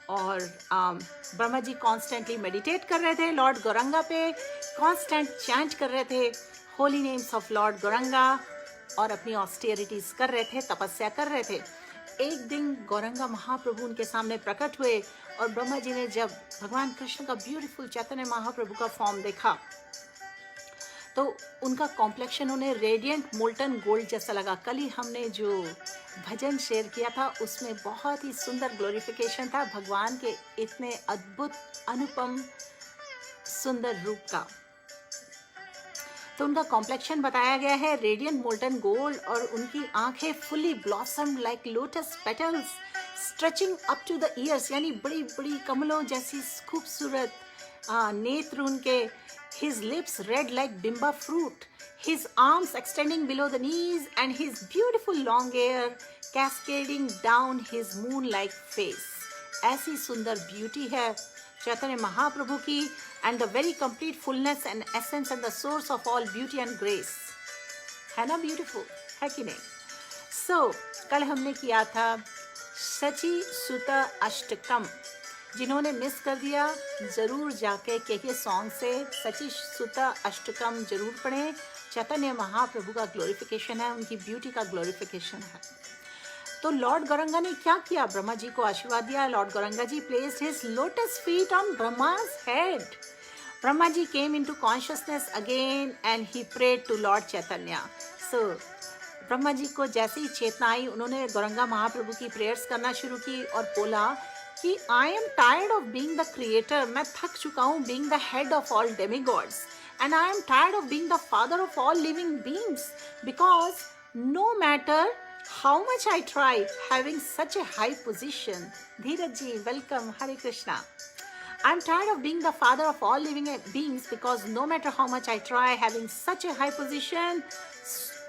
और ब्रह्मा जी कॉन्स्टेंटली मेडिटेट कर रहे थे लॉर्ड गौरंगा पे, कॉन्स्टेंट चैंट कर रहे थे Holi names of Lord Gauranga और अपनी ऑस्टेरिटीज़ कर रहे थे, तपस्या कर रहे थे. एक दिन गौरंगा महाप्रभु उनके सामने प्रकट हुए और ब्रह्मा जी ने जब भगवान कृष्ण का ब्यूटीफुल चैतन्य महाप्रभु का फॉर्म देखा तो उनका कॉम्प्लेक्शन उन्हें रेडियंट मोल्टन गोल्ड जैसा लगा. कल ही हमने जो भजन शेयर किया था उसमें बहुत ही सुंदर ग्लोरिफिकेशन था भगवान के इतने अद्भुत अनुपम सुंदर रूप का. तो उनका कॉम्प्लेक्शन बताया गया है रेडियंट मोल्टन गोल्ड और उनकी आंखें fully blossom like lotus petals stretching up to the ears, यानी बड़ी बड़ी कमलों जैसी खूबसूरत नेत्र उनके. His lips red like bimba fruit, his arms extending below the knees and his beautiful long hair cascading down his moon-like face. ऐसी सुंदर ब्यूटी है चैतन्य महाप्रभु की, and the very complete fullness and essence and the source of all beauty and grace. है ना beautiful, है कि नहीं? So कल हमने किया था सची सुत अष्टकम. जिन्होंने मिस कर दिया ज़रूर जाके के सॉन्ग से सची सुता अष्टकम जरूर पढ़ें. चैतन्य महाप्रभु का ग्लोरिफिकेशन है, उनकी ब्यूटी का ग्लोरिफिकेशन है. तो लॉर्ड गौरंगा ने क्या किया? ब्रह्मा जी को आशीर्वाद दिया. Lord Gauranga ji placed his lotus feet on Brahma's head. Brahma ji came into consciousness again and he prayed to lord Chaitanya. So Brahma ji को जैसे ही चेतना आई उन्होंने गौरंगा महाप्रभु की प्रेयर्स करना शुरू की और बोला कि I am tired of being the creator, मैं थक चुका हूँ being the head of all demigods, and I am tired of being the father of all living beings, because no matter how much I try having such a high position. Dheeraj ji welcome, Hare Krishna. I'm tired of being the father of all living beings because no matter how much I try having such a high position,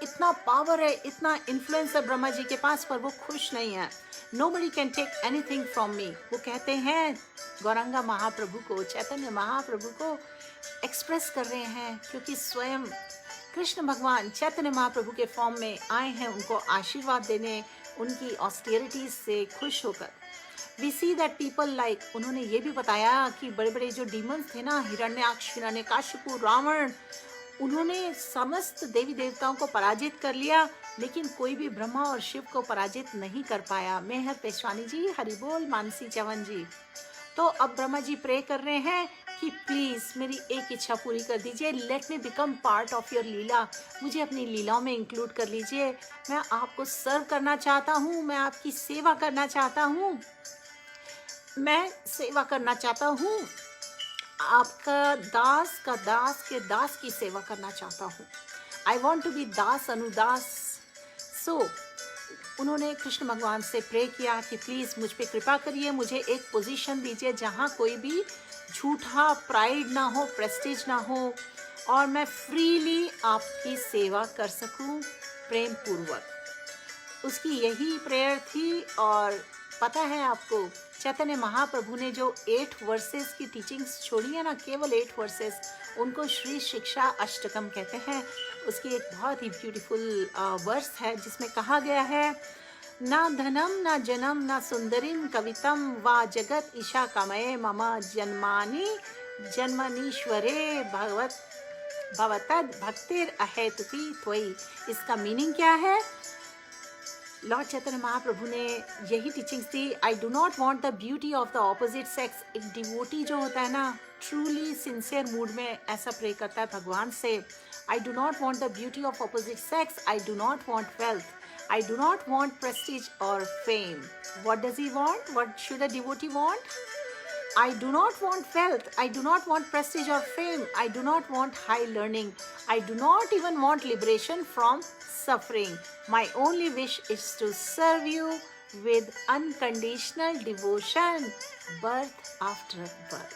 इतना power है, इतना influence है ब्रह्मा जी के पास, पर वो खुश नहीं है. Nobody can take anything from me. वो कहते हैं गौरंगा महाप्रभु को, चैतन्य महाप्रभु को एक्सप्रेस कर रहे हैं, क्योंकि स्वयं कृष्ण भगवान चैतन्य महाप्रभु के फॉर्म में आए हैं उनको आशीर्वाद देने, उनकी ऑस्टेरिटीज से खुश होकर. We see that people like, उन्होंने ये भी बताया कि बड़े बड़े जो डीमंस थे ना, हिरण्याक्ष, हिरण्यकाशिपु, रावण, उन्होंने समस्त देवी देवताओं को पराजित कर लिया, लेकिन कोई भी ब्रह्मा और शिव को पराजित नहीं कर पाया. मेहर पेशवानी जी, हरि बोल. मानसी चवन जी. तो अब ब्रह्मा जी प्रे कर रहे हैं कि प्लीज मेरी एक इच्छा पूरी कर दीजिए, let me become part of your lila, मुझे अपनी लीलाओं में इंक्लूड कर लीजिए, मैं आपको सर्व करना चाहता हूँ, मैं आपकी सेवा करना चाहता हूँ, मैं सेवा करना चाहता हूँ, आपका दास का दास के दास की सेवा करना चाहता हूँ. आई वॉन्ट टू बी दास अनुदास. सो उन्होंने कृष्ण भगवान से प्रे किया कि प्लीज़ मुझ पे कृपा करिए, मुझे एक पोजीशन दीजिए जहाँ कोई भी झूठा प्राइड ना हो, प्रेस्टीज ना हो, और मैं फ्रीली आपकी सेवा कर सकूँ प्रेम पूर्वक. उसकी यही प्रेयर थी. और पता है आपको, चैतन्य महाप्रभु ने जो 8 वर्सेस की टीचिंग्स छोड़ी है ना, केवल 8 वर्सेस, उनको श्री शिक्षा अष्टकम कहते हैं. उसकी एक बहुत ही ब्यूटीफुल वर्स है जिसमें कहा गया है, ना धनम ना जनम ना सुंदरीम कवितम वा जगत ईशा कमये मम जन्मानि जन्मनीश्वरे भवतद भक्तिर अहेतुकी त्वयि. इसका मीनिंग क्या है? लॉर्ड चैतन्य महाप्रभु ने यही teachings the. I do not want the beauty of the opposite sex. एक डिवोटी जो होता है ना, ट्रूली सिंसियर मूड में ऐसा प्रे करता है भगवान से. I do not want the beauty of opposite sex. I do not want wealth. I do not want prestige और fame. What does he want? What should a devotee want? I do not want wealth. I do not want prestige or fame. I do not want high learning. I do not even want liberation from suffering. My only wish is to serve you with unconditional devotion, birth after birth.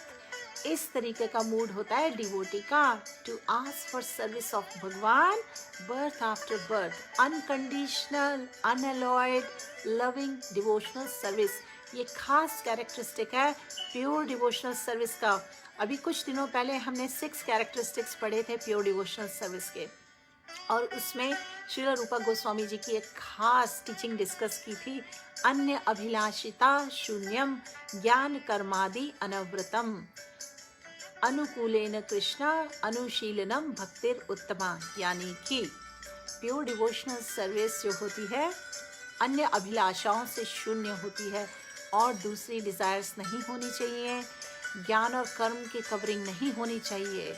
इस तरीके का mood होता है devotee का, to ask for service of भगवान, birth after birth, unconditional, unalloyed, loving devotional service. ये खास characteristic है प्योर डिवोशनल सर्विस का. अभी कुछ दिनों पहले हमने 6 कैरेक्टरिस्टिक्स पढ़े थे प्योर डिवोशनल सर्विस के, और उसमें श्रील रूपा गोस्वामी जी की एक खास टीचिंग डिस्कस की थी. अन्य अभिलाषिता शून्यम ज्ञान कर्मादि अनवृतम अनुकूलेन कृष्ण अनुशीलनम भक्तिर उत्तमा. यानी कि प्योर डिवोशनल सर्विस जो होती है अन्य अभिलाषाओं से शून्य होती है, और दूसरी डिज़ायर्स नहीं होनी चाहिए, ज्ञान और कर्म की कवरिंग नहीं होनी चाहिए,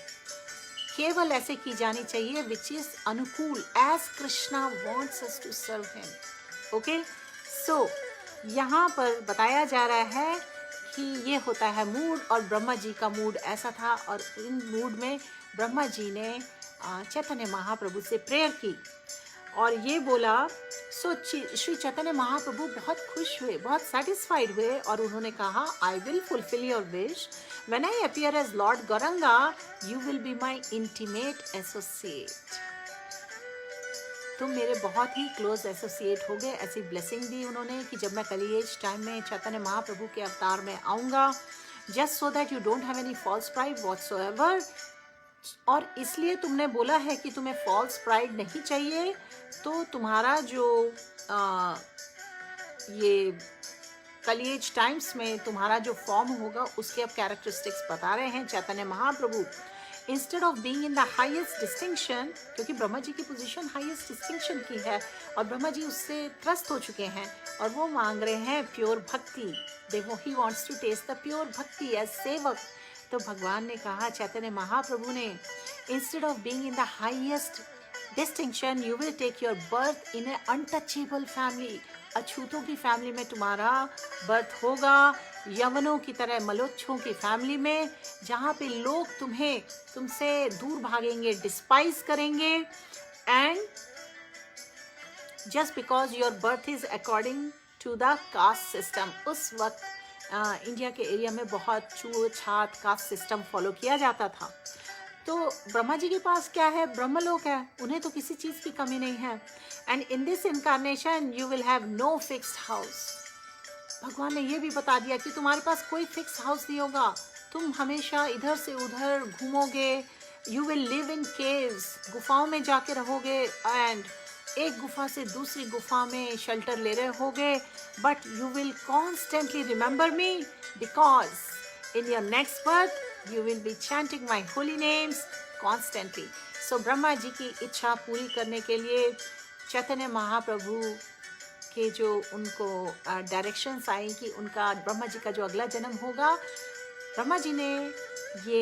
केवल ऐसे की जानी चाहिए विच इज़ अनुकूल, as Krishna wants us to serve him. Okay, so यहाँ पर बताया जा रहा है कि ये होता है मूड, और ब्रह्मा जी का मूड ऐसा था, और इन मूड में ब्रह्मा जी ने चैतन्य महाप्रभु से प्रेयर की और ये बोला. सो श्री चैतन्य महाप्रभु बहुत खुश हुए, बहुत सेटिस्फाइड हुए, और उन्होंने कहा, I will fulfil your wish. When I appear as lord Gauranga, you will be my intimate associate. तुम मेरे बहुत ही क्लोज एसोसिएट हो गए. ऐसी ब्लेसिंग दी उन्होंने कि जब मैं कलिएज टाइम में चैतन्य महाप्रभु के अवतार में आऊँगा, just so that you don't have any false pride whatsoever. और इसलिए तुमने बोला है कि तुम्हें फॉल्स प्राइड नहीं चाहिए, तो तुम्हारा जो ये कलिएज टाइम्स में तुम्हारा जो फॉर्म होगा उसके अब कैरेक्टरिस्टिक्स बता रहे हैं Chaitanya Mahaprabhu. Instead of being in the highest distinction, क्योंकि ब्रह्मा जी की पोजीशन हाईएस्ट डिस्टिंक्शन की है और ब्रह्मा जी उससे त्रस्त हो चुके हैं, और वो मांग रहे हैं pure bhakti. He wants to taste the pure bhakti as sevak. तो भगवान ने कहा, चैतन्य महाप्रभु ने, instead of being in the highest distinction you will take your birth in a untouchable family. अछूतों की फैमिली में तुम्हारा बर्थ होगा. यवनों की तरह मलोच्छों की फैमिली में, जहाँ पे लोग तुमसे दूर भागेंगे, डिस्पाइज करेंगे, and just because your birth is according to the caste system. उस वक्त इंडिया के एरिया में बहुत छूत-छात कास्ट सिस्टम फॉलो किया जाता था। तो ब्रह्मा जी के पास क्या है? ब्रह्मलोक है, उन्हें तो किसी चीज़ की कमी नहीं है। And in this incarnation you will have no fixed house. भगवान ने ये भी बता दिया कि तुम्हारे पास कोई फिक्स हाउस नहीं होगा, तुम हमेशा इधर से उधर घूमोगे। You will live in caves, गुफाओं में जाके रहोगे, एंड एक गुफा से दूसरी गुफा में शेल्टर ले रहे होगे, but you will constantly remember me, because in your next birth you will be chanting my holy names constantly. So Brahma ji की इच्छा पूरी करने के लिए चैतन्य महाप्रभु के जो उनको डायरेक्शंस आई कि उनका ब्रह्मा जी का जो अगला जन्म होगा, ब्रह्मा जी ने ये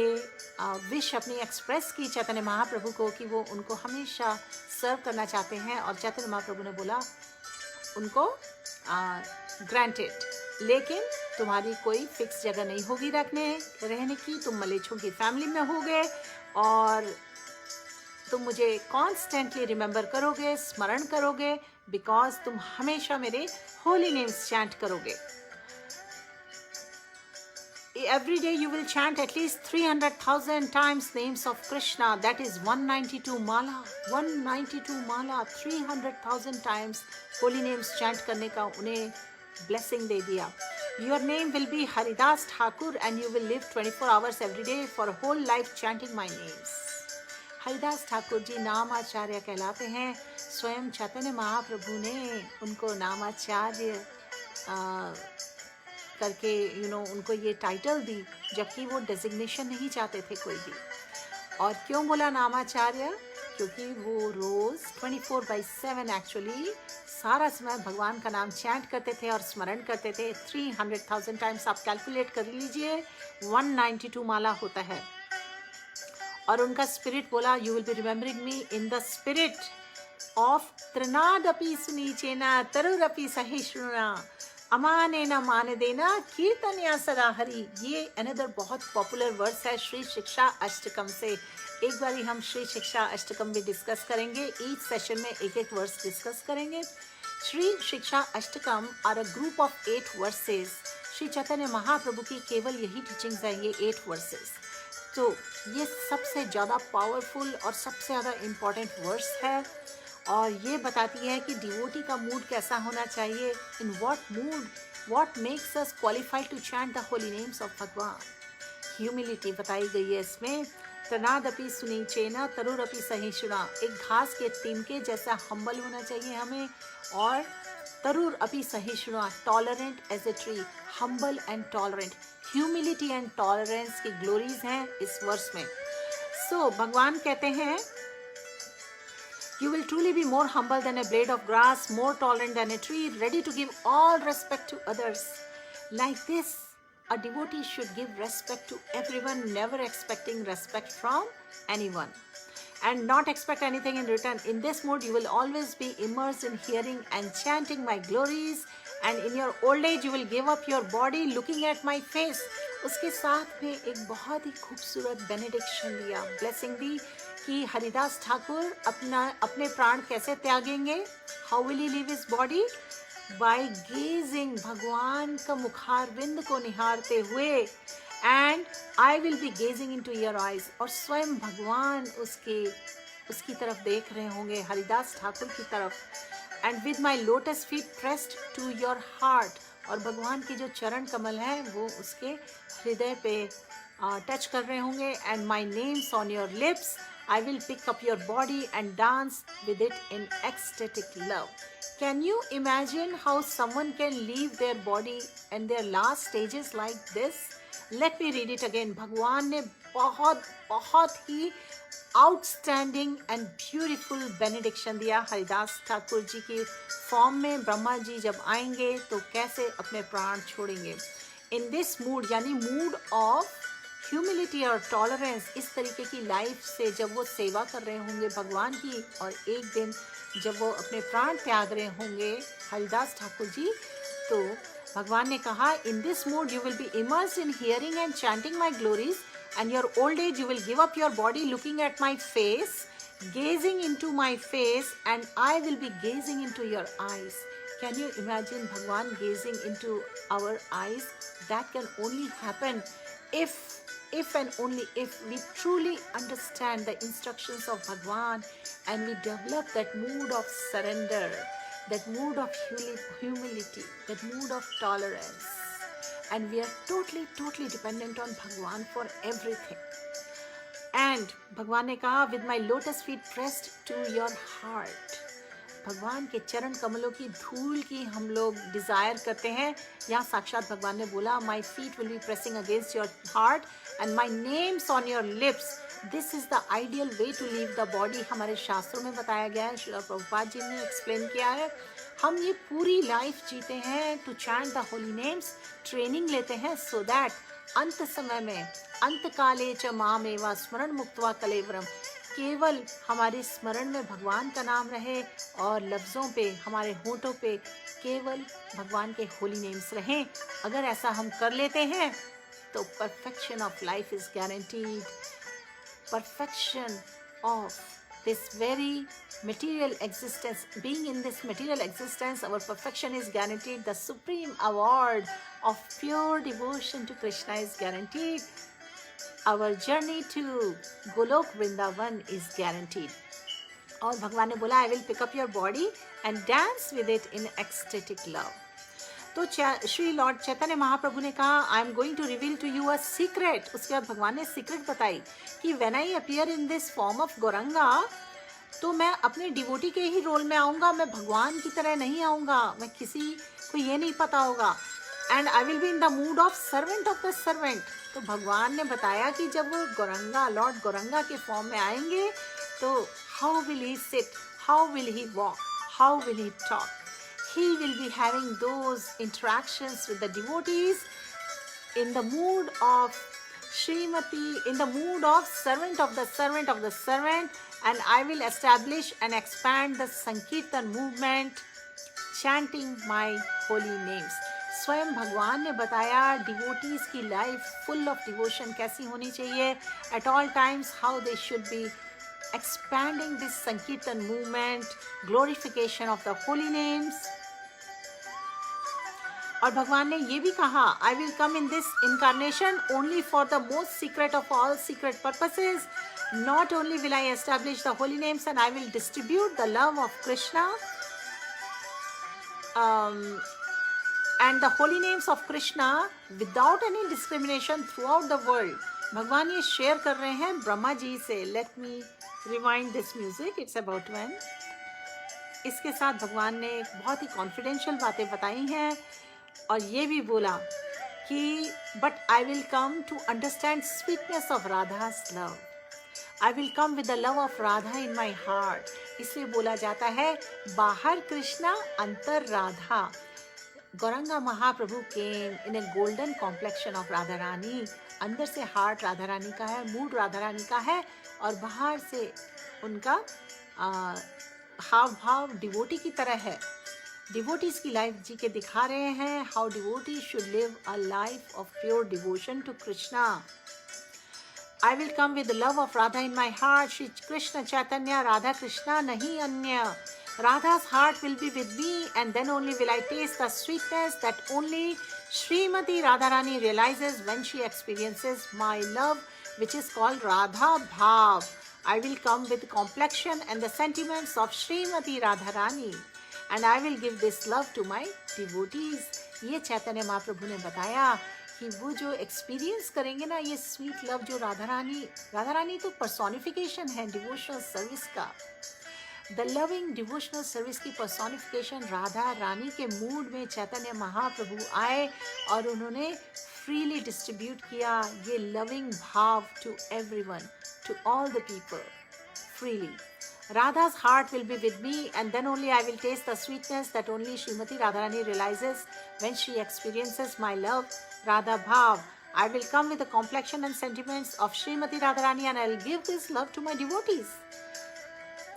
विश अपनी एक्सप्रेस की चैतन्य महाप्रभु को कि वो उनको हमेशा सर्व करना चाहते हैं, और चैतन्य महाप्रभु ने बोला उनको ग्रांटेड, लेकिन तुम्हारी कोई फिक्स जगह नहीं होगी रहने की, तुम मलेच्छों की फैमिली में होगे और तुम मुझे कॉन्स्टेंटली रिमेंबर करोगे, स्मरण करोगे, बिकॉज तुम हमेशा मेरे होली नेम्स चैंट करोगे। Every day you will chant at least 300,000 times names of Krishna. That is 192 mala. 192 mala, 300,000 times holy names chant करने का उन्हें blessing दे दिया। Your name will be Haridas Thakur and you will live 24 hours every day for a whole life chanting my names. Haridas Thakur जी नामाचार्य कहलाते हैं। स्वयं चैतन्य महाप्रभु ने उनको नामाचार्य करके उनको ये टाइटल दी, जबकि वो डेजिग्नेशन नहीं चाहते थे कोई भी। और क्यों बोला नामाचार्य? क्योंकि वो रोज़ 24/7 एक्चुअली सारा समय भगवान का नाम चैंट करते थे और स्मरण करते थे। 300,000 टाइम्स आप कैलकुलेट कर लीजिए, 192 माला होता है। और उनका स्पिरिट बोला, you will be remembering me in the spirit of त्रिनादपि सुनीचेना तरुरपि सहिष्णुना अमानेना मानदेना कीर्तन्या सदा हरि। ये अनदर बहुत पॉपुलर वर्ड्स है श्री शिक्षा अष्टकम से। एक बारी हम श्री शिक्षा अष्टकम भी डिस्कस करेंगे, ईच सेशन में एक एक वर्स डिस्कस करेंगे। Shri Shiksha Ashtakam are a group of 8 verses. Shri Chaitanya Mahaprabhu की केवल यही टीचिंग्स है, ये 8 वर्सेस। तो ये सबसे ज़्यादा पावरफुल और सबसे ज़्यादा इम्पॉर्टेंट वर्स है, और ये बताती है कि डिवोटी का मूड कैसा होना चाहिए, in what mood, what makes us qualified to chant the holy names of Bhagwan. Humility बताई गई है इसमें। तनादपि सुनीचेना तरुरपि सहिष्णुना, एक घास के तिनके जैसा हम्बल होना चाहिए हमें, और तरुर अपि सहिष्णुना, tolerant as a tree, humble and tolerant. Humility and tolerance की ग्लोरीज हैं इस वर्स में। सो भगवान कहते हैं, you will truly be more humble than a blade of grass, more tolerant than a tree, ready to give all respect to others. Like this, a devotee should give respect to everyone, never expecting respect from anyone, and not expect anything in return. In this mode, you will always be immersed in hearing and chanting my glories, and in your old age, you will give up your body looking at my face. उसके साथ में एक बहुत ही खूबसूरत benediction दिया, blessing दी कि हरिदास ठाकुर अपने प्राण कैसे त्यागेंगे। How will he leave his body? By gazing, भगवान का मुखारविंद को निहारते हुए, and I will be gazing into your eyes, और स्वयं भगवान उसकी तरफ देख रहे होंगे, हरिदास ठाकुर की तरफ। And with my lotus feet pressed to your heart, और भगवान के जो चरण कमल हैं वो उसके हृदय पे टच कर रहे होंगे। And my names on your lips, I will pick up your body and dance with it in ecstatic love. Can you imagine how someone can leave their body and their last stages like this? Let me read it again. भगवान ने बहुत ही outstanding and beautiful benediction दिया हरिदास ठाकुर जी की form में। ब्रह्मा जी जब आएंगे तो कैसे अपने प्राण छोड़ेंगे। इन दिस मूड, यानी मूड ऑफ ह्यूमिलिटी और टॉलरेंस, इस तरीके की लाइफ से जब वो सेवा कर रहे होंगे भगवान की, और एक दिन जब वो अपने प्राण त्याग रहे होंगे हरिदास ठाकुर जी, तो भगवान ने कहा, in this mood you will be immersed in hearing and chanting my glories, and your old age you will give up your body looking at my face, gazing into my face, and I will be gazing into your eyes. Can you imagine Bhagwan gazing into our eyes? That can only happen if and only if we truly understand the instructions of Bhagwan and we develop that mood of surrender, that mood of humility, that mood of tolerance. And we are totally dependent on Bhagwan for everything. And भगवान ने कहा, with my lotus feet pressed to your heart. भगवान के चरण कमलों की धूल की हम लोग डिजायर करते हैं. यहाँ साक्षात भगवान ने बोला, my feet will be pressing against your heart and my names on your lips. This is the ideal way to leave the body. हमारे शास्त्रों में बताया गया है, श्रील प्रभुपाद जी ने एक्सप्लेन किया है. हम ये पूरी लाइफ जीते हैं to chant the holy names, training लेते हैं सो दैट अंत समय में, अंत काले च मामेवा स्मरण मुक्त्वा कलेवरम, केवल हमारे स्मरण में भगवान का नाम रहे और लफ्ज़ों पे, हमारे होठों पे केवल भगवान के होली नेम्स रहें. अगर ऐसा हम कर लेते हैं तो perfection of life is guaranteed. Perfection of this very material existence, being in this material existence, our perfection is guaranteed. The supreme award of pure devotion to Krishna is guaranteed. Our journey to Golok Vrindavan is guaranteed. और भगवान ने बोला, I will pick up your body and dance with it in ecstatic love. तो Shri Lord Chaitanya Mahaprabhu ने कहा, I am going to reveal to you a secret. उसके बाद भगवान ने सीक्रेट बताई कि when I appear in this form of Gauranga, तो मैं अपने डिवोटी के ही रोल में आऊँगा, मैं भगवान की तरह नहीं आऊँगा, मैं किसी को ये नहीं पता होगा. And I will be in the mood off servant of the servant. तो भगवान ने बताया कि जब वो गौरंगा, लॉर्ड गौरंगा के फॉर्म में आएंगे तो how will he sit, how will he walk, how will he talk. He will be having those interactions with the devotees in the mood of Srimati, in the mood of servant of the servant of the servant, and I will establish and expand the Sankirtan movement, chanting my holy names. स्वयं भगवान ने बताया devotees की life full of devotion कैसी होनी चाहिए, at all times how they should be expanding this Sankirtan movement, glorification of the holy names. और भगवान ने ये भी कहा, I will come in this incarnation only for the most secret of all secret purposes. Not only will I establish the holy names and I will distribute the love of Krishna and the holy names of Krishna without any discrimination throughout the world. भगवान ये share कर रहे हैं ब्रह्मा जी से. Let me rewind this music. It's about when. इसके साथ भगवान ने बहुत ही कॉन्फिडेंशियल बातें बताई हैं और ये भी बोला कि but I will come to understand sweetness of Radha's love. I will come with the love of Radha in my heart. इसलिए बोला जाता है बाहर कृष्णा अंतर राधा. गौरंगा महाप्रभु के इन ए golden complexion of Radha Rani. अंदर से हार्ट राधा रानी का है, मूड राधा रानी का है, और बाहर से उनका हाव भाव डिवोटी की तरह है. डिवोटीज की लाइफ जी के दिखा रहे हैं how devotee should live a life of pure devotion to Krishna. I will come with the love of Radha in my heart. Shri Krishna Chaitanya Radha Krishna नहीं अन्य. Radha's heart will be with me, and then only will I taste the sweetness that only Srimati Radharani realizes when she experiences my love, which is called Radha Bhav. I will come with the complexion and the sentiments of Srimati Radharani, and I will give this love to my devotees. ये चैतन्य महाप्रभु ने बताया कि वो जो experience करेंगे ना, ये sweet love जो राधा रानी तो पर्सोनिफिकेशन है डिवोशनल सर्विस का. द लविंग डिवोशनल सर्विस की पर्सोनिफिकेशन राधा रानी के मूड में चैतन्य महाप्रभु आए और उन्होंने फ्रीली डिस्ट्रीब्यूट किया ये लविंग भाव to everyone, to all the people freely. Radha's heart will be with me, and then only I will taste the sweetness that only Srimati Radharani realizes when she experiences my love, Radha Bhav. I will come with the complexion and sentiments of Srimati Radharani, and I will give this love to my devotees.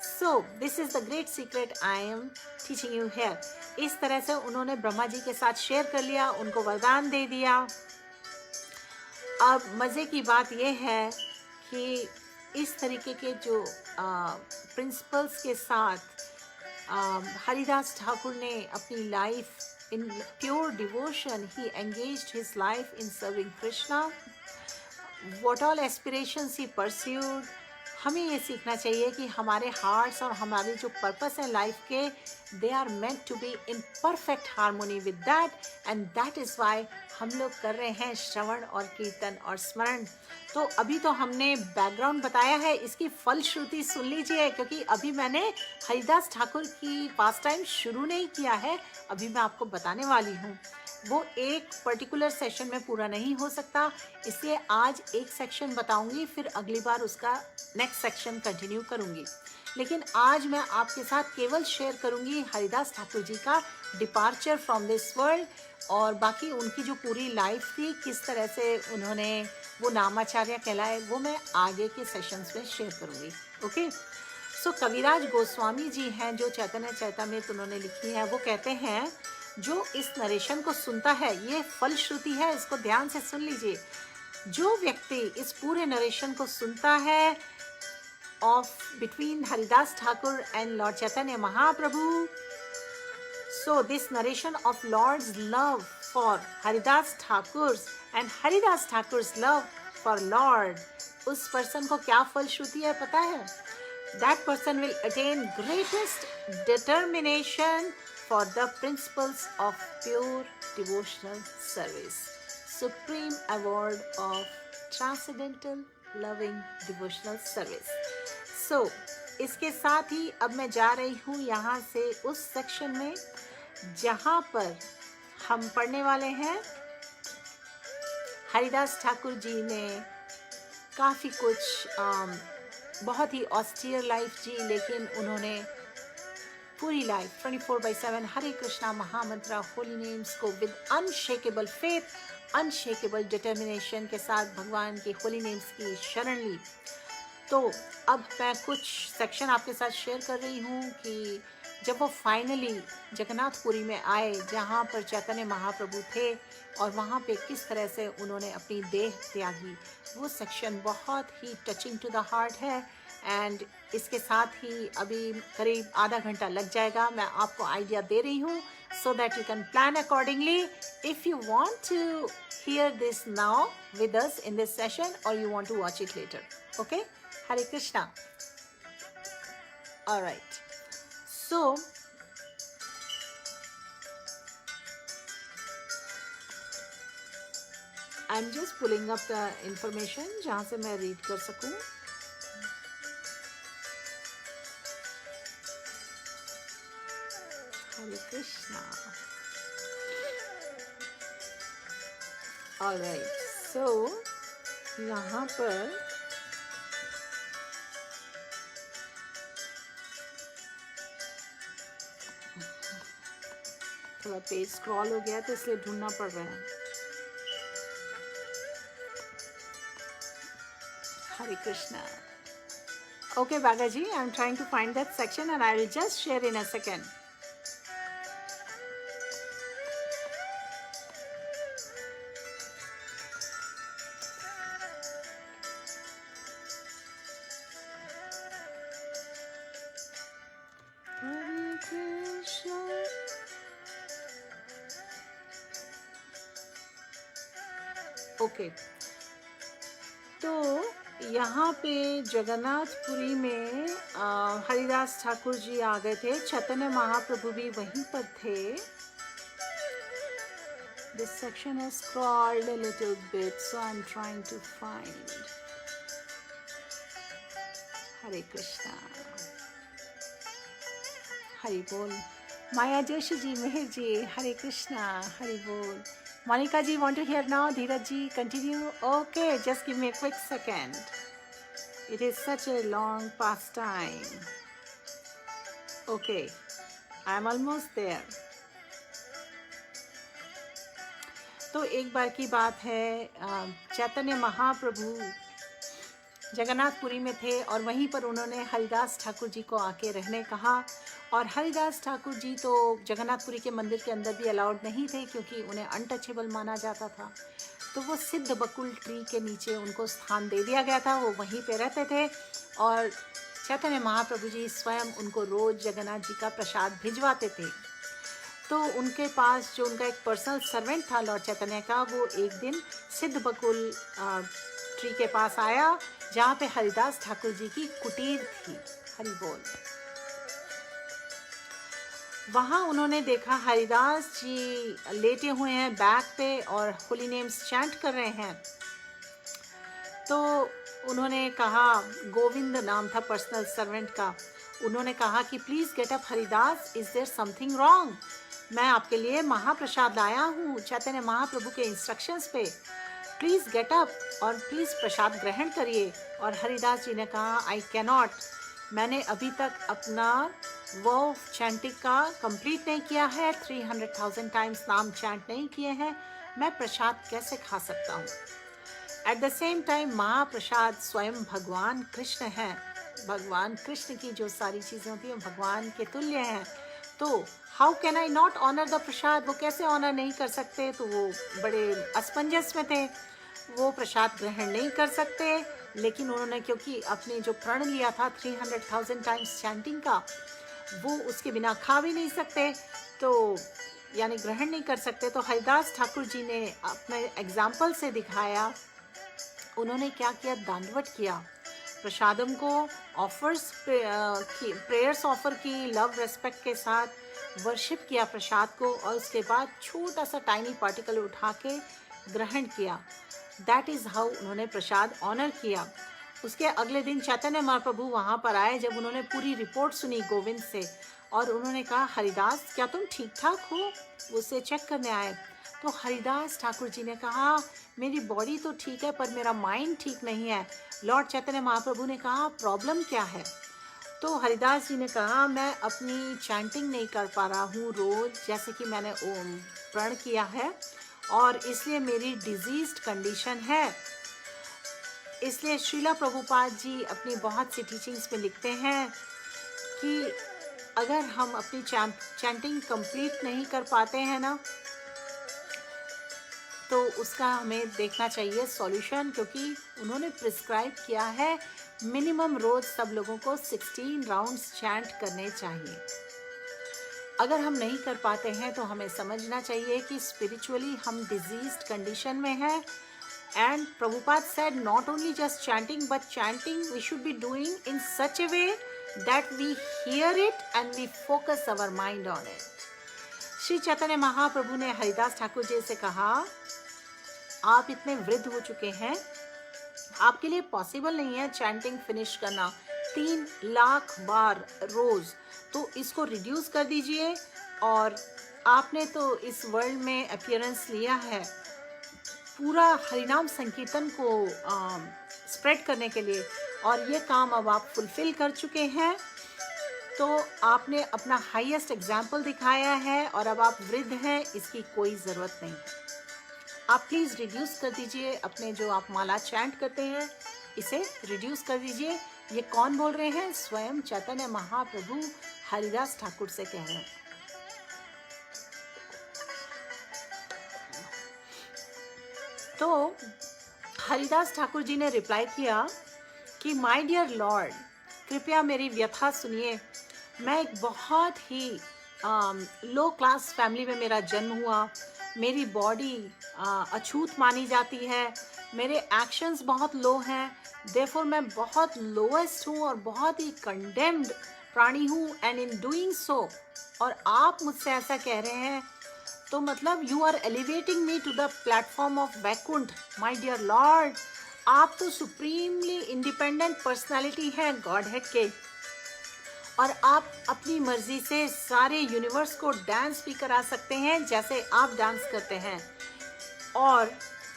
So, this is the great secret I am teaching you here. इस तरह से उन्होंने ब्रह्मा जी के साथ share कर लिया, उनको वरदान दे दिया। अब मज़े की बात यह है कि इस तरीके के जो प्रिंसिपल्स के साथ हरिदास ठाकुर ने अपनी life in pure devotion, he engaged his life in serving Krishna, what all aspirations he pursued. हमें ये सीखना चाहिए कि हमारे हार्ट्स और हमारे जो पर्पस है लाइफ के, they are meant to be in perfect harmony with that, and that is why हम लोग कर रहे हैं श्रवण और कीर्तन और स्मरण। तो अभी तो हमने बैकग्राउंड बताया है, इसकी फलश्रुति सुन लीजिए, क्योंकि अभी मैंने हरिदास ठाकुर की पास टाइम शुरू नहीं किया है, अभी मैं आपको बताने वाली हूँ। वो एक पर्टिकुलर सेशन में पूरा नहीं हो सकता, इसलिए आज एक सेक्शन बताऊंगी, फिर अगली बार उसका नेक्स्ट सेक्शन कंटिन्यू करूंगी। लेकिन आज मैं आपके साथ केवल शेयर करूंगी हरिदास ठाकुर जी का डिपार्चर फ्रॉम दिस वर्ल्ड, और बाकी उनकी जो पूरी लाइफ थी, किस तरह से उन्होंने वो नामाचार्य कहलाए, वो मैं आगे के सेशंस में शेयर करूंगी। ओके, सो कविराज गोस्वामी जी हैं जो चैतन्य चैतामृत उन्होंने लिखी है, वो कहते हैं जो इस नरेशन को सुनता है, ये फलश्रुति है, इसको ध्यान से सुन लीजिए। जो व्यक्ति इस पूरे नरेशन को सुनता है of between Haridas Thakur and lord Chaitanya Mahaprabhu, so this narration of Lord's love for Haridas Thakur's and Haridas Thakur's love for Lord, उस पर्सन को क्या फलश्रुति है पता है? That person will attain greatest determination for the principles of pure devotional service, supreme award of transcendental loving devotional service. So इसके साथ ही अब मैं जा रही हूँ यहाँ से उस सेक्शन में जहाँ पर हम पढ़ने वाले हैं हरिदास ठाकुर जी ने काफ़ी कुछ बहुत ही ऑस्टियर लाइफ जी, लेकिन उन्होंने पूरी लाइफ 24/7 हरे कृष्णा महामंत्रा होली नेम्स को with unshakeable faith, unshakeable determination के साथ भगवान की होली नेम्स की शरण ली। तो अब मैं कुछ सेक्शन आपके साथ शेयर कर रही हूँ कि जब वो फाइनली जगन्नाथपुरी में आए, जहाँ पर चैतन्य महाप्रभु थे, और वहाँ पे किस तरह से उन्होंने अपनी देह त्यागी, वो सेक्शन बहुत ही टचिंग टू द हार्ट है। एंड इसके साथ ही अभी करीब आधा घंटा लग जाएगा, मैं आपको आइडिया दे रही हूँ, so that you can plan accordingly if you want to hear this now with us in this session, or you want to watch it later. Okay? Hare Krishna. All right. So I'm just pulling up the information जहाँ से मैं read कर सकूँ. Hare Krishna. All right. So यहाँ पर थोड़ा page scroll हो गया तो इसलिए ढूंढना पड़ रहा है. Hare Krishna. Okay, Bagaji, I'm trying to find that section and I will just share in a second. Hare Krishna. Okay. तो यहाँ पे जगन्नाथपुरी में हरिदास ठाकुर जी आ गए थे, चैतन्य महाप्रभु भी वहीं पर थे. This section has scrolled a little bit, so I'm trying to find. Hare Krishna. Hari Bol. Maya Joshi ji, Meher ji, Hare Krishna, Hari Bol. Monica ji, want to hear now? Dheeraj ji, continue? Okay, just give me a quick second. It is such a long pastime. Okay, I'm almost there. तो एक बार की बात है, चैतन्य महाप्रभु जगन्नाथपुरी में थे और वहीं पर उन्होंने हरिदास ठाकुर जी को आके रहने कहा। और हरिदास ठाकुर जी तो जगन्नाथपुरी के मंदिर के अंदर भी अलाउड नहीं थे क्योंकि उन्हें अनटचेबल माना जाता था। तो वो सिद्ध बकुल ट्री के नीचे उनको स्थान दे दिया गया था, वो वहीं पे रहते थे। और चैतन्य महाप्रभु जी स्वयं उनको रोज जगन्नाथ जी का प्रसाद भिजवाते थे। तो उनके पास जो उनका एक पर्सनल सर्वेंट था लॉर्ड चैतन्य का, वो एक दिन सिद्ध बकुल ट्री के पास आया जहाँ पे हरिदास ठाकुर जी की कुटीर थी। हरि बोल। वहाँ उन्होंने देखा हरिदास जी लेटे हुए हैं बैक पे और होली नेम्स चैंट कर रहे हैं। तो उन्होंने कहा, गोविंद नाम था पर्सनल सर्वेंट का, उन्होंने कहा कि please get up Haridas, is there something wrong? मैं आपके लिए महाप्रसाद लाया हूँ चैतन्य महाप्रभु के इंस्ट्रक्शंस पे, प्लीज़ गेट अप और प्लीज़ प्रसाद ग्रहण करिए। और हरिदास जी ने कहा, आई कैनॉट, मैंने अभी तक अपना वो चैंटिंग का कंप्लीट नहीं किया है, 300,000 टाइम्स नाम चैंट नहीं किए हैं, मैं प्रसाद कैसे खा सकता हूँ। एट द सेम टाइम महाप्रसाद स्वयं भगवान कृष्ण हैं। भगवान कृष्ण की जो सारी चीज़ें होती हैं भगवान के तुल्य हैं। तो how can I not honour the prasad, वो कैसे ऑनर नहीं कर सकते। तो वो बड़े असमंजस में थे, वो प्रसाद ग्रहण नहीं कर सकते। लेकिन उन्होंने क्योंकि अपने जो प्रण लिया था 300,000 टाइम्स चैंटिंग का, वो उसके बिना खा भी नहीं सकते, तो यानी ग्रहण नहीं कर सकते। तो हरिदास ठाकुर जी ने अपने एग्जाम्पल से दिखाया, उन्होंने क्या किया, दांडवट किया, प्रसादम को ऑफर्स प्रेयर्स ऑफर की, लव रेस्पेक्ट के साथ वर्शिप किया प्रसाद को, और उसके बाद छोटा सा टाइनी पार्टिकल उठा के ग्रहण किया। दैट इज़ हाउ उन्होंने प्रसाद ऑनर किया। उसके अगले दिन चैतन्य महाप्रभु वहाँ पर आए, जब उन्होंने पूरी रिपोर्ट सुनी गोविंद से, और उन्होंने कहा, हरिदास क्या तुम ठीक ठाक हो? उसे चेक करने आए। तो हरिदास ठाकुर जी ने कहा, मेरी बॉडी तो ठीक है पर मेरा माइंड ठीक नहीं है। लॉर्ड चैतन्य महाप्रभु ने कहा, प्रॉब्लम क्या है? तो हरिदास जी ने कहा, मैं अपनी चैंटिंग नहीं कर पा रहा हूँ रोज़, जैसे कि मैंने ओम प्रण किया है, और इसलिए मेरी डिजीज्ड कंडीशन है। इसलिए श्रीला प्रभुपाद जी अपनी बहुत सी टीचिंग्स में लिखते हैं कि अगर हम अपनी चैंटिंग कंप्लीट नहीं कर पाते हैं ना, तो उसका हमें देखना चाहिए सॉल्यूशन, क्योंकि उन्होंने प्रिस्क्राइब किया है मिनिमम रोज सब लोगों को 16 राउंड्स चैंट करने चाहिए। अगर हम नहीं कर पाते हैं तो हमें समझना चाहिए कि स्पिरिचुअली हम डिजीज्ड कंडीशन में हैं। And Prabhupada said, not only just chanting but chanting we should be doing in such a way that we hear it and we focus our mind on it. Shri Chaitanya Mahaprabhu ने हरिदास ठाकुर जी से कहा, आप इतने वृद्ध हो चुके हैं, आपके लिए पॉसिबल नहीं है चैंटिंग फिनिश करना 3 लाख बार रोज, तो इसको रिड्यूस कर दीजिए। और आपने तो इस वर्ल्ड में अपीयरेंस लिया है पूरा हरिनाम संकीर्तन को स्प्रेड करने के लिए, और ये काम अब आप फुलफिल कर चुके हैं, तो आपने अपना हाईएस्ट एग्जाम्पल दिखाया है, और अब आप वृद्ध हैं, इसकी कोई ज़रूरत नहीं। आप प्लीज़ रिड्यूस कर दीजिए अपने जो आप माला चैंट करते हैं, इसे रिड्यूस कर दीजिए। ये कौन बोल रहे हैं? स्वयं चैतन्य महाप्रभु हरिदास ठाकुर से कह रहे हैं। तो हरिदास ठाकुर जी ने रिप्लाई किया कि माय डियर लॉर्ड, कृपया मेरी व्यथा सुनिए। मैं एक बहुत ही लो क्लास फैमिली में मेरा जन्म हुआ, मेरी बॉडी अछूत मानी जाती है, मेरे एक्शंस बहुत लो हैं, देयरफॉर मैं बहुत लोएस्ट हूँ और बहुत ही कंडेम्ड प्राणी हूँ। एंड इन डूइंग सो, और आप मुझसे ऐसा कह रहे हैं, तो मतलब you are elevating me to the platform of Vaikuntha. My dear lord, आप तो सुप्रीमली इंडिपेंडेंट पर्सनालिटी हैं गॉड हेड के, और आप अपनी मर्जी से सारे यूनिवर्स को डांस भी करा सकते हैं जैसे आप डांस करते हैं। और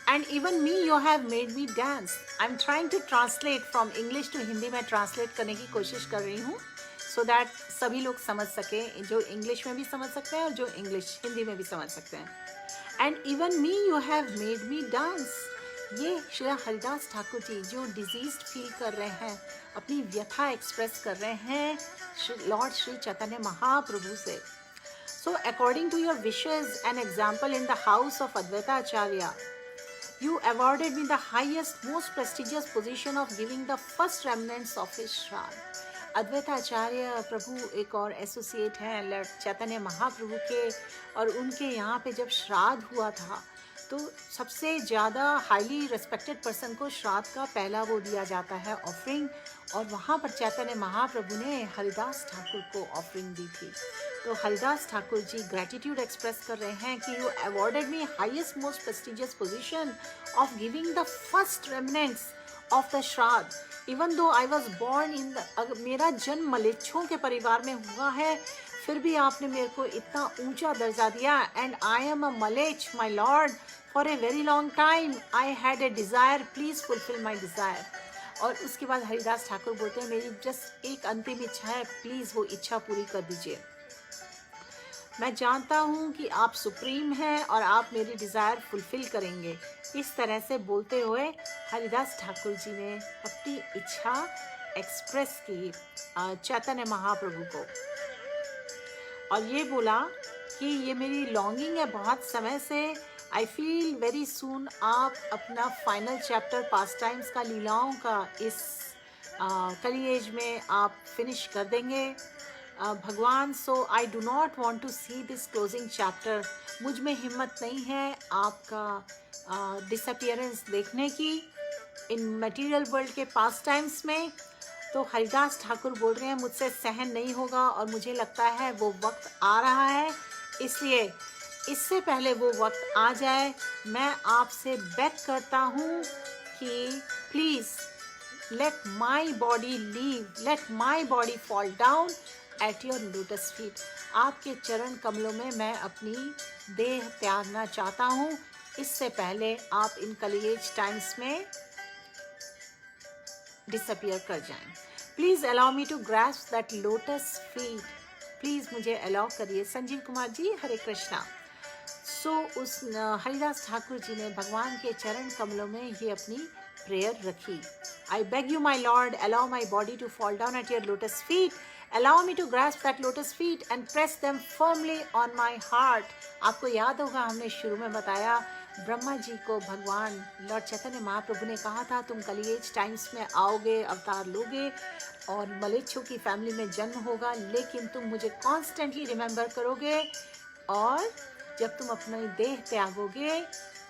and even me you have made me dance. I am trying to translate from English to Hindi में ट्रांसलेट करने की कोशिश कर रही हूँ, सो दैट सभी लोग समझ सकें, जो इंग्लिश में भी समझ सकते हैं और जो हिंदी में भी समझ सकते हैं। And even me you have made me dance. ये श्री हरिदास ठाकुर जी जो डिजीज्ड फील कर रहे हैं, अपनी व्यथा एक्सप्रेस कर रहे हैं लॉर्ड श्री चैतन्य महाप्रभु से. So according to your wishes and example in the house of Advaita Acharya, you awarded me the highest, most prestigious position of giving the first remnants of his Shraddh. Advaita आचार्य प्रभु एक और associate हैं Lord Chaitanya महाप्रभु के, और उनके यहाँ पे जब श्राद्ध हुआ था तो सबसे ज़्यादा हाईली रेस्पेक्टेड पर्सन को श्राद्ध का पहला वो दिया जाता है ऑफरिंग, और वहाँ पर चैतन्य महाप्रभु ने हरिदास ठाकुर को ऑफरिंग दी थी. तो हरिदास ठाकुर जी ग्रैटिट्यूड एक्सप्रेस कर रहे हैं कि you awarded me highest most prestigious position of giving the first remnants of the shraddha. Even though I was born in the, मेरा जन्म मलेच्छों के परिवार में हुआ है, फिर भी आपने मेरे को इतना ऊंचा दर्जा दिया. And I am a mleccha my lord, for a very long time I had a desire, please fulfil my desire. और उसके बाद हरिदास ठाकुर बोलते हैं मेरी जस्ट एक अंतिम इच्छा है, प्लीज़ वो इच्छा पूरी कर दीजिए. मैं जानता हूँ कि आप सुप्रीम हैं और आप मेरी डिज़ायर फुलफिल करेंगे. इस तरह से बोलते हुए हरिदास ठाकुर जी ने अपनी इच्छा एक्सप्रेस की चैतन्य महाप्रभु को, और ये बोला कि ये मेरी लॉन्गिंग है बहुत समय से. आई फील वेरी सून आप अपना फाइनल चैप्टर पास टाइम्स का, लीलाओं का इस कली एज में आप फिनिश कर देंगे भगवान. So I do not want to see this closing chapter. मुझ में हिम्मत नहीं है आपका डिसअपियरेंस देखने की इन मटेरियल वर्ल्ड के पास टाइम्स में. तो हरिदास ठाकुर बोल रहे हैं मुझसे सहन नहीं होगा, और मुझे लगता है वो वक्त आ रहा है, इसलिए इससे पहले वो वक्त आ जाए मैं आपसे बेग करता हूँ कि please let my body leave, let my body fall down at your lotus feet. आपके चरण कमलों में मैं अपनी देह त्यागना चाहता हूँ, इससे पहले आप इन कलिएज टाइम्स में डिसअपियर कर जाएं. Please allow me to grasp that lotus feet, please मुझे अलाउ करिए. संजीव कुमार जी, हरे कृष्णा. सो उस हरिदास ठाकुर जी ने भगवान के चरण कमलों में ये अपनी प्रेयर रखी. I beg you my lord, allow my body to fall down at your lotus feet, allow me to grasp that lotus feet and press them firmly on my heart. आपको याद होगा हमने शुरू में बताया ब्रह्मा जी को भगवान लॉर्ड चैतन्य महाप्रभु ने कहा था तुम कलिएज टाइम्स में आओगे, अवतार लोगे और मलेच्छों की फैमिली में जन्म होगा, लेकिन तुम मुझे कॉन्स्टेंटली रिमेंबर करोगे, और जब तुम अपनी देह त्यागोगे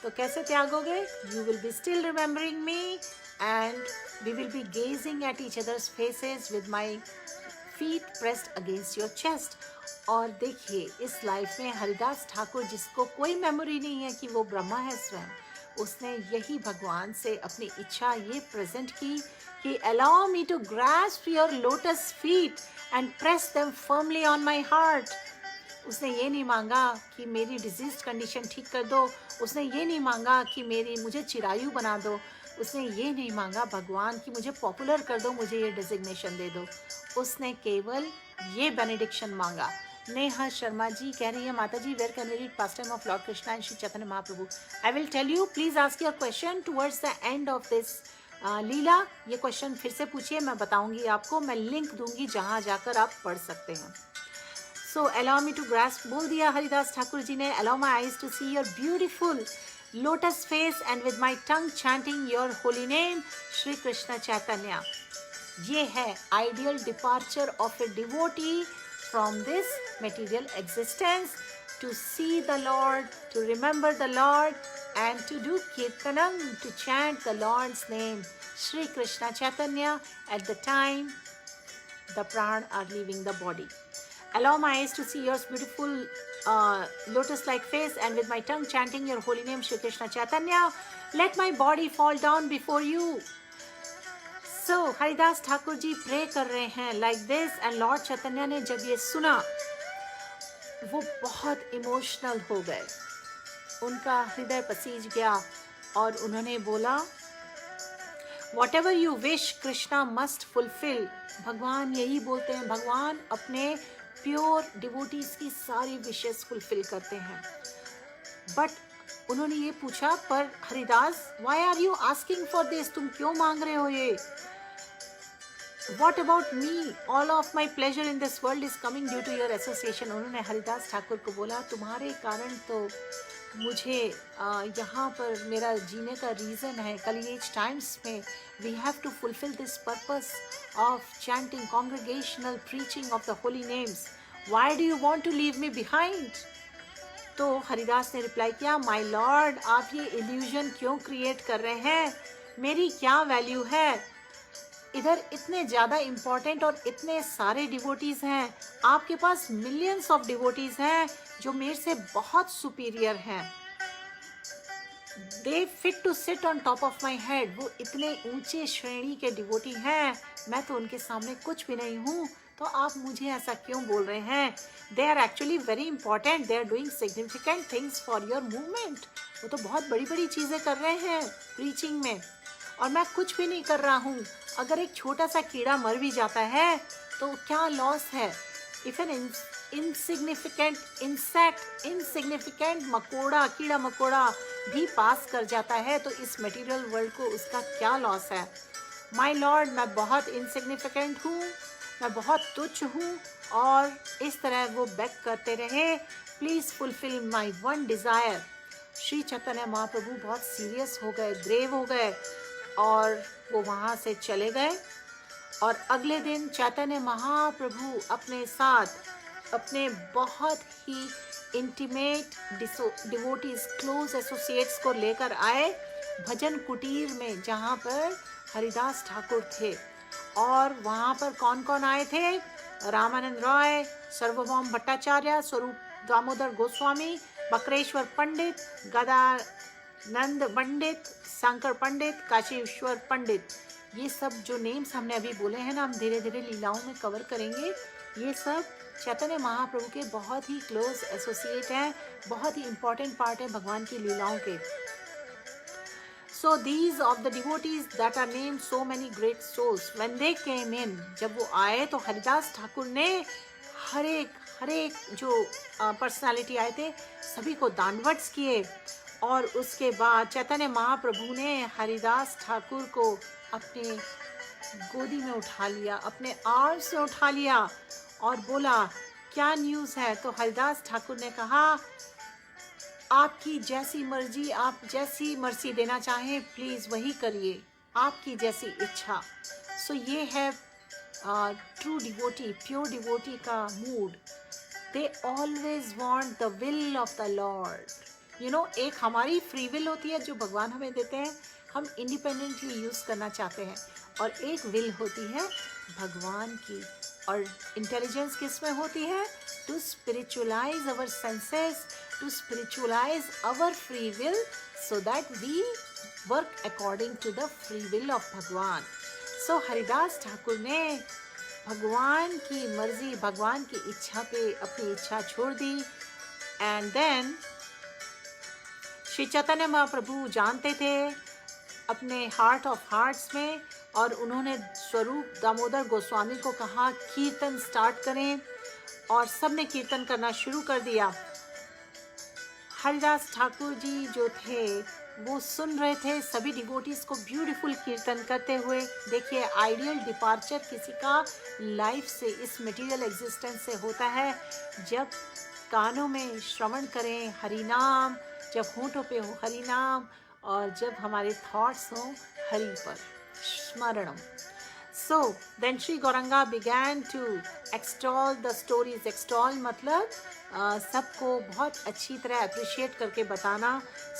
तो कैसे त्यागोगे? You will be still remembering me and we will be gazing at each others faces with my feet pressed against your chest. और देखिए इस लाइफ में हरिदास ठाकुर जिसको कोई मेमोरी नहीं है कि वो ब्रह्मा है स्वयं, उसने यही भगवान से अपनी इच्छा ये प्रेजेंट की कि allow me to grasp your lotus feet and press them firmly on my heart. उसने ये नहीं मांगा कि मेरी डिजीज कंडीशन ठीक कर दो, उसने ये नहीं मांगा कि मुझे चिरायु बना दो, उसने ये नहीं मांगा भगवान कि मुझे पॉपुलर कर दो, मुझे ये डिजिग्नेशन दे दो. उसने केवल ये बेनेडिक्शन मांगा. नेहा शर्मा जी कह रही है माता जी where can we read pastime of lord Krishna and Shri Chaitanya Mahaprabhu. I will tell you, please ask your question towards the end of this lila. ये क्वेश्चन फिर से पूछिए, मैं बताऊंगी आपको, मैं लिंक दूंगी जहाँ जाकर आप पढ़ सकते हैं. So allow me to grasp, बोल दिया हरिदास ठाकुर जी ने. Allow my eyes to see your beautiful lotus face and with my tongue chanting your holy name Shri Krishna Chaitanya. ये है ideal departure of a devotee from this material existence, to see the Lord, to remember the Lord, and to do kirtanam, to chant the Lord's name, Shri Krishna Chaitanya, at the time the pran are leaving the body. Allow my eyes to see your beautiful lotus-like face, and with my tongue chanting your holy name, Shri Krishna Chaitanya, let my body fall down before you. So, Haridas Thakur ji pray कर रहे हैं like this, and lord Chaitanya ने जब ये सुना वो बहुत emotional हो गए, उनका हृदय पसीज गया और उन्होंने बोला what ever you wish Krishna must fulfil. भगवान यही बोलते हैं, भगवान अपने प्योर डिवोटीज की सारी विशेस फुलफिल करते हैं, बट उन्होंने ये पूछा, पर Haridas, why are you asking for this, तुम क्यों मांग रहे हो ये? What about me? All of my pleasure in this world is coming due to your association. उन्होंने हरिदास ठाकुर को बोला, तुम्हारे कारण तो मुझे यहाँ पर मेरा जीने का रीज़न है। कलिएज टाइम्स में we have to fulfill this purpose of chanting, congregational preaching of the holy names. Why do you want to leave me behind? तो हरिदास ने रिप्लाई किया, माय लॉर्ड, आप ये इल्यूजन क्यों क्रिएट कर रहे हैं? मेरी क्या वैल्यू है? इधर इतने ज़्यादा इम्पॉर्टेंट और इतने सारे डिवोटीज़ हैं, आपके पास मिलियंस ऑफ डिवोटीज़ हैं जो मेरे से बहुत सुपीरियर हैं। They fit to sit on top of my head, वो इतने ऊंचे श्रेणी के डिवोटी हैं, मैं तो उनके सामने कुछ भी नहीं हूँ, तो आप मुझे ऐसा क्यों बोल रहे हैं? They are actually very important, they are doing significant things for your movement. वो तो बहुत बड़ी बड़ी चीज़ें कर रहे हैं प्रीचिंग में, और मैं कुछ भी नहीं कर रहा हूँ। अगर एक छोटा सा कीड़ा मर भी जाता है तो क्या लॉस है? If N insignificant insect, insignificant मकोड़ा, कीड़ा मकोड़ा भी पास कर जाता है तो इस मटेरियल वर्ल्ड को उसका क्या लॉस है? माय लॉर्ड, मैं बहुत इनसिग्निफिकेंट हूँ, मैं बहुत तुच्छ हूँ। और इस तरह वो बेग करते रहे, please fulfil my one desire. Shri Chaitanya Mahaprabhu बहुत सीरियस हो गए, ग्रेव हो गए, और वो वहाँ से चले गए। और अगले दिन चैतन्य महाप्रभु अपने साथ अपने बहुत ही इंटीमेट डिवोटीज, क्लोज एसोसिएट्स को लेकर आए भजन कुटीर में, जहाँ पर हरिदास ठाकुर थे। और वहाँ पर कौन कौन आए थे? रामानंद रॉय, सर्वभौम भट्टाचार्य, स्वरूप दामोदर गोस्वामी, बकरेश्वर पंडित, गदानंद पंडित, शंकर पंडित, काशीश्वर पंडित। ये सब जो नेम्स हमने अभी बोले हैं ना, हम धीरे धीरे लीलाओं में कवर करेंगे। ये सब चैतन्य महाप्रभु के बहुत ही क्लोज एसोसिएट हैं, बहुत ही इम्पॉर्टेंट पार्ट है भगवान की लीलाओं के। So these of the devotees that are named so many great souls, when they came in, जब वो आए तो हरिदास ठाकुर ने हर एक जो पर्सनालिटी आए थे सभी को दानवट्स किए। और उसके बाद चैतन्य महाप्रभु ने हरिदास ठाकुर को अपने गोदी में उठा लिया, अपने आर्म्स में उठा लिया और बोला, क्या न्यूज़ है? तो हरिदास ठाकुर ने कहा, आपकी जैसी मर्जी, आप जैसी मर्जी देना चाहें प्लीज़ वही करिए, आपकी जैसी इच्छा। सो ये है ट्रू डिवोटी, प्योर डिवोटी का mood. They always want the will of the Lord. You know, एक हमारी फ्री विल होती है जो भगवान हमें देते हैं, हम इंडिपेंडेंटली यूज़ करना चाहते हैं, और एक विल होती है भगवान की। और इंटेलिजेंस किस में होती है? To spiritualize our senses, to spiritualize our free will, so that we work according to the free will of Bhagwan. So Haridas Thakur ने भगवान की मर्जी, भगवान की इच्छा पे अपनी इच्छा छोड़ दी। एंड देन श्री चैतन्य महाप्रभु जानते थे अपने हार्ट ऑफ हार्ट्स में, और उन्होंने स्वरूप दामोदर गोस्वामी को कहा कीर्तन स्टार्ट करें, और सब ने कीर्तन करना शुरू कर दिया। हरिदास ठाकुर जी जो थे वो सुन रहे थे सभी डिवोटीज़ को ब्यूटीफुल कीर्तन करते हुए। देखिए, आइडियल डिपार्चर किसी का लाइफ से, इस मटेरियल एग्जिस्टेंस से होता है जब कानों में श्रवण करें हरि नाम, जब होंठों पे हो हरि नाम, और जब हमारे थॉट्स हो हरि पर स्मरणम। So then Sri Gauranga began to extol the stories. Extol मतलब सबको बहुत अच्छी तरह appreciate करके बताना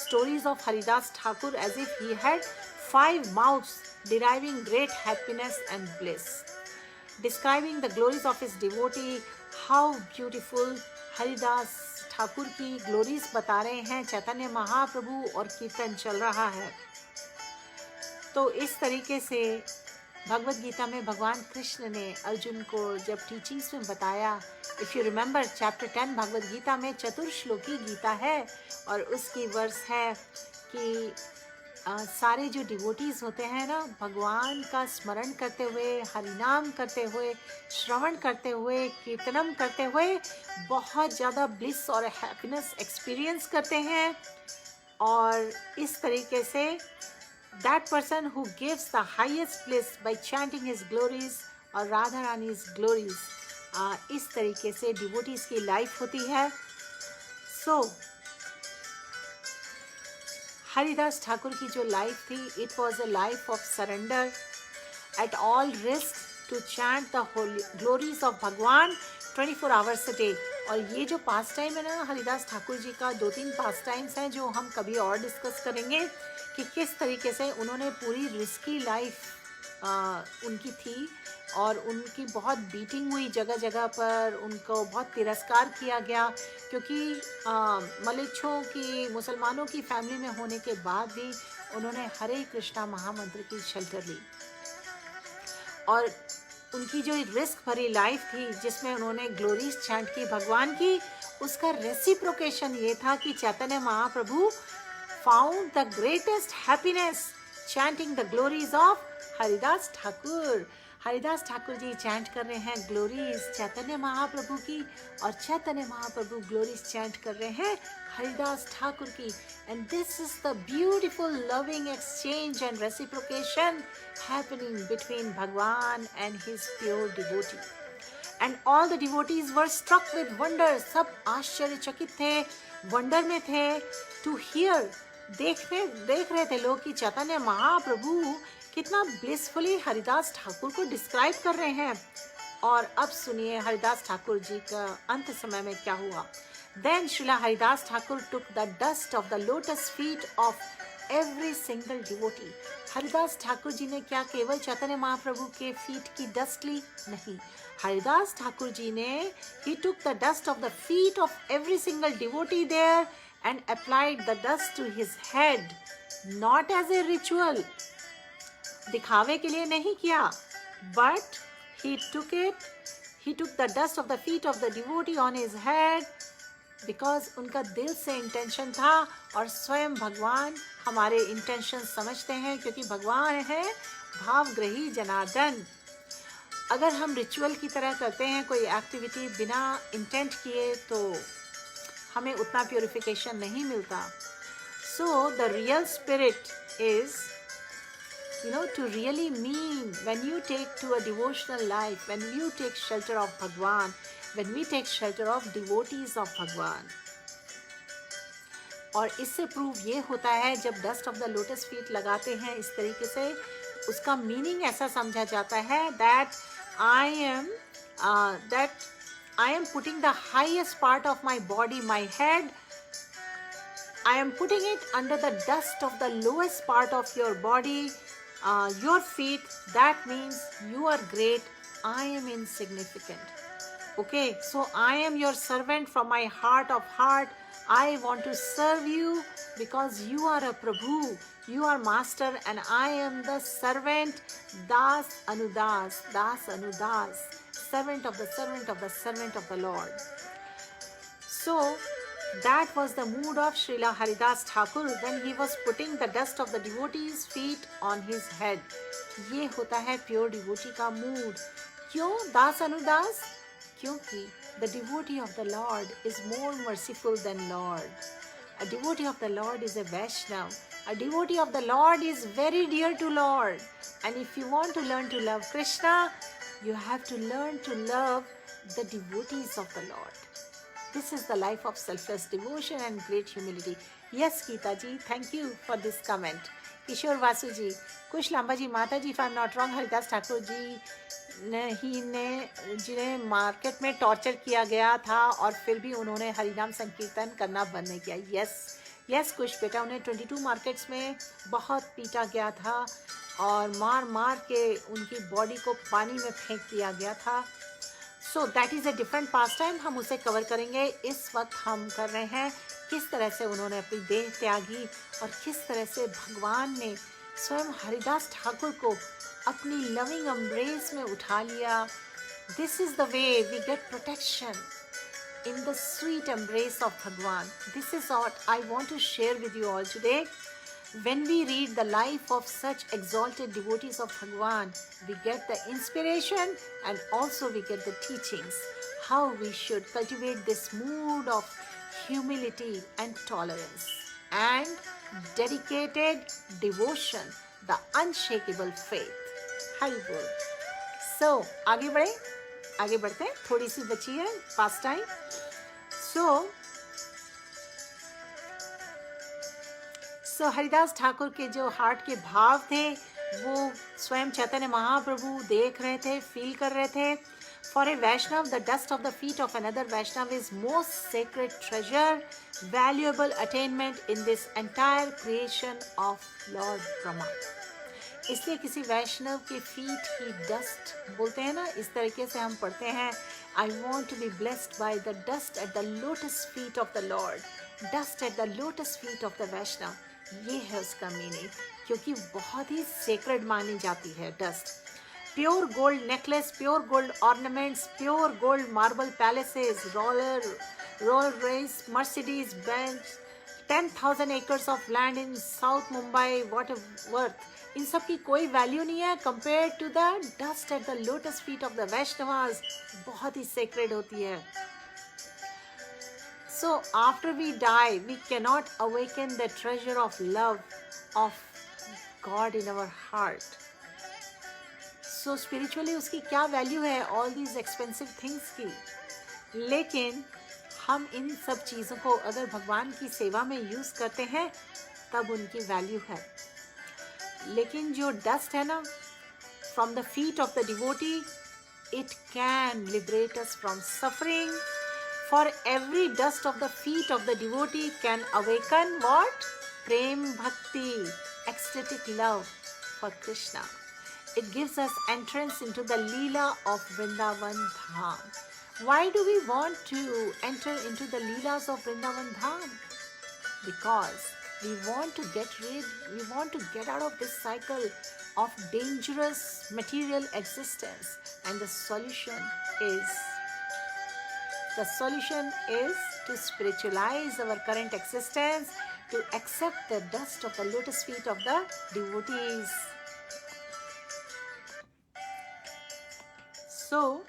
stories of Haridas Thakur as if he had 5 mouths deriving great happiness and bliss. Describing the glories of his devotee, how beautiful Haridas Thakur की glories बता रहे हैं चैतन्य महाप्रभु, और कीर्तन चल रहा है। तो इस तरीके से भगवद गीता में भगवान कृष्ण ने अर्जुन को जब टीचिंग्स में बताया, if you remember chapter 10 Bhagavad Gita में चतुर्श्लोकी गीता है, और उसकी वर्स है कि सारे जो डिवोटीज़ होते हैं ना, भगवान का स्मरण करते हुए, हरिनाम करते हुए, श्रवण करते हुए, कीर्तनम करते हुए बहुत ज़्यादा ब्लिस और हैप्पीनेस एक्सपीरियंस करते हैं। और इस तरीके से that person who gives the highest bliss by chanting his glories और राधा रानी's glories, इस तरीके से डिवोटीज की लाइफ होती है. सो हरिदास ठाकुर की जो लाइफ थी, it was a life of surrender at all risks to chant the holy glories of भगवान 24 hours a day. और ये जो पास टाइम है ना हरिदास ठाकुर जी का, 2-3 पास टाइम्स हैं जो हम कभी और डिस्कस करेंगे कि किस तरीके से उन्होंने पूरी रिस्की लाइफ उनकी थी और उनकी बहुत बीटिंग हुई जगह जगह पर, उनको बहुत तिरस्कार किया गया क्योंकि मलेच्छों की, मुसलमानों की फैमिली में होने के बाद भी उन्होंने हरे कृष्णा महामंत्र की शेल्टर ली. और उनकी जो रिस्क भरी लाइफ थी जिसमें उन्होंने ग्लोरीज चैंट की भगवान की, उसका रेसिप्रोकेशन ये था कि Chaitanya Mahaprabhu found the greatest happiness chanting the glories of Haridas Thakur. Haridas Thakur ji chant कर रहे हैं ग्लोरीज चैतन्य महाप्रभु की और चैतन्य महाप्रभु ग्लोरीज चैंट कर रहे हैं हरिदास ठाकुर की. And this is the beautiful loving exchange and reciprocation happening between Bhagwan and his pure devotee. And all the devotees were struck with wonder. सब आश्चर्यचकित थे, वंडर में थे, to hear, देख रहे थे लोग कि चैतन्य महाप्रभु कितना ब्लिसफुली हरिदास ठाकुर को डिस्क्राइब कर रहे हैं. और अब सुनिए हरिदास ठाकुर जी का अंत समय में क्या हुआ. Then Srila Haridas Thakur took the dust of the lotus feet of every single devotee. Haridas Thakur ji ने क्या केवल चैतन्य महाप्रभु के फीट की डस्ट ली? नहीं. हरिदास ठाकुर जी ने he took the dust of the feet of every single devotee there and applied the dust to his head, not as a ritual. दिखावे के लिए नहीं किया, but he took the dust of the feet of the devotee on his head because उनका दिल से intention था. और स्वयं भगवान हमारे इंटेंशन समझते हैं क्योंकि भगवान है भावग्रही जनार्दन. अगर हम रिचुअल की तरह करते हैं कोई एक्टिविटी बिना इंटेंट किए तो हमें उतना प्योरिफिकेशन नहीं मिलता. So the real spirit is to really mean when you take to a devotional life, when you take shelter of Bhagwan, when we take shelter of devotees of Bhagwan. और इससे prove ये होता है जब dust of the lotus feet लगाते हैं इस तरीके से, उसका मीनिंग ऐसा समझा जाता है that I am putting the highest part of my body, my head, I am putting it under the dust of the lowest part of your body, your feet. That means you are great, I am insignificant. Okay, so I am your servant from my heart of heart. I want to serve you because you are a Prabhu, you are master, and I am the servant, Das Anudas, servant of the servant of the servant of the Lord. So that was the mood of Srila Haridas Thakur when he was putting the dust of the devotees' feet on his head. ये होता है pure devotee का mood. क्यों दास अनुदास? क्योंकि the devotee of the Lord is more merciful than Lord. A devotee of the Lord is a Vaishnav. A devotee of the Lord is very dear to Lord. And if you want to learn to love Krishna, you have to learn to love the devotees of the Lord. This is the life of selfless devotion and great humility. Yes, Geeta ji, thank you for this comment. Kishore Vasu ji, Kush Lamba ji, Mata ji, if I am not wrong, Haridas Thakur ji जिन्हें market में torture किया गया था और फिर भी उन्होंने हरिनाम संकीर्तन करना बंद नहीं किया. यस कुछ बेटा, उन्हें 22 मार्केट्स में बहुत पीटा गया था और मार मार के उनकी बॉडी को पानी में फेंक दिया गया था. So that is a different pass time, हम उसे कवर करेंगे. इस वक्त हम कर रहे हैं किस तरह से उन्होंने अपनी देह त्यागी और किस तरह से भगवान ने स्वयं हरिदास ठाकुर को अपनी लविंग एम्ब्रेस में उठा लिया. This is the way we get protection in the sweet embrace of Bhagwan. This is what I want to share with you all today. When we read the life of such exalted devotees of Bhagwan, we get the inspiration and also we get the teachings, how we should cultivate this mood of humility and tolerance. and dedicated devotion, the unshakable faith. Hari Bol. So आगे बढ़ते हैं, थोड़ी सी बची है पास time. सो हरिदास ठाकुर के जो heart के भाव थे वो स्वयं चैतन्य महाप्रभु देख रहे थे, फील कर रहे थे. For a Vaishnav, the dust of the feet of another Vaishnav is most sacred treasure, valuable attainment in this entire creation of Lord Brahma. इसलिए किसी वैष्णव के फीट की डस्ट बोलते हैं ना, इस तरीके से हम पढ़ते हैं, I want to be blessed by the dust at the lotus feet of the Lord, dust at the lotus feet of the Vaishnav. ये है उसका मीनिंग, क्योंकि बहुत ही सेक्रेड मानी जाती है dust. Pure gold necklace, pure gold ornaments, pure gold marble palaces, rolls royce, Mercedes Benz, 10,000 acres of land in South Mumbai, what a worth. इन सब की कोई वैल्यू नहीं है compare to the dust at the lotus feet of the Vaishnavas. बहुत ही sacred होती है. So after we die, we cannot awaken the treasure of love of God in our heart. So spiritually उसकी क्या वैल्यू है all these expensive things की. लेकिन हम इन सब चीज़ों को अगर भगवान की सेवा में यूज़ करते हैं तब उनकी वैल्यू है. लेकिन जो डस्ट है ना, from the feet of the devotee, it can liberate us from suffering. For every dust of the feet of the devotee can awaken what? Prem Bhakti, ecstatic love for Krishna. It gives us entrance into the Leela of Vrindavan Dham. Why do we want to enter into the Leelas of Vrindavan Dham? Because we want to get out of this cycle of dangerous material existence, and the solution is to spiritualize our current existence, to accept the dust of the lotus feet of the devotees. So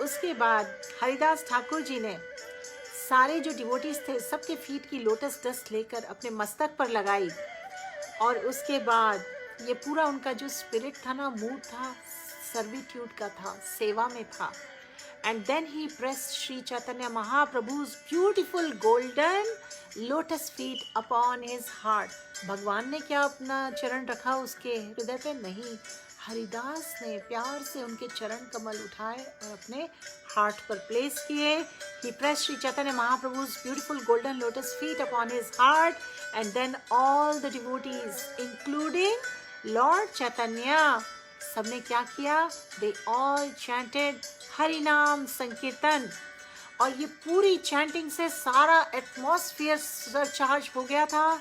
उसके बाद हरिदास ठाकुर जी ने सारे जो devotees थे सबके feet की lotus dust लेकर अपने मस्तक पर लगाई. और उसके बाद ये पूरा उनका जो स्पिरिट था ना, मूड था, सर्विट्यूड का था, सेवा में था. And then he pressed Shri Chaitanya Mahaprabhu's beautiful golden lotus feet upon his heart. भगवान ने क्या अपना चरण रखा उसके हृदय पे? नहीं, हरिदास ने प्यार से उनके चरण कमल उठाए और अपने हार्ट पर प्लेस किए. He pressed Sri Chaitanya Mahaprabhu's beautiful golden lotus feet upon his heart, and then all the devotees, including Lord Chaitanya, सबने क्या किया? They all chanted हरि नाम संकीर्तन. और ये पूरी चैंटिंग से सारा एटमॉस्फेयर सरचार्ज हो गया था.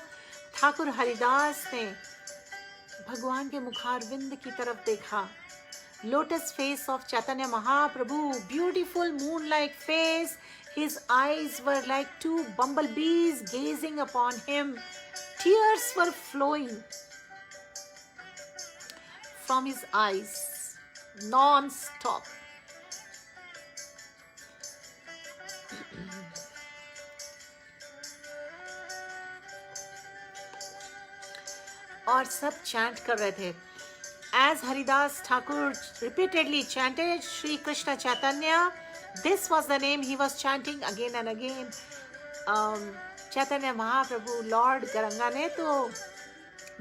ठाकुर हरिदास ने भगवान के मुखारविंद की तरफ देखा. Lotus face of Chaitanya Mahaprabhu, beautiful moon-like face. His eyes were like two bumblebees gazing upon him. Tears were flowing from his eyes non-stop. और सब चैंट कर रहे थे. As Haridas Thakur repeatedly chanted Shri Krishna Chaitanya, this was the name he was chanting again and again. Chaitanya Mahaprabhu, Lord Garanga ने तो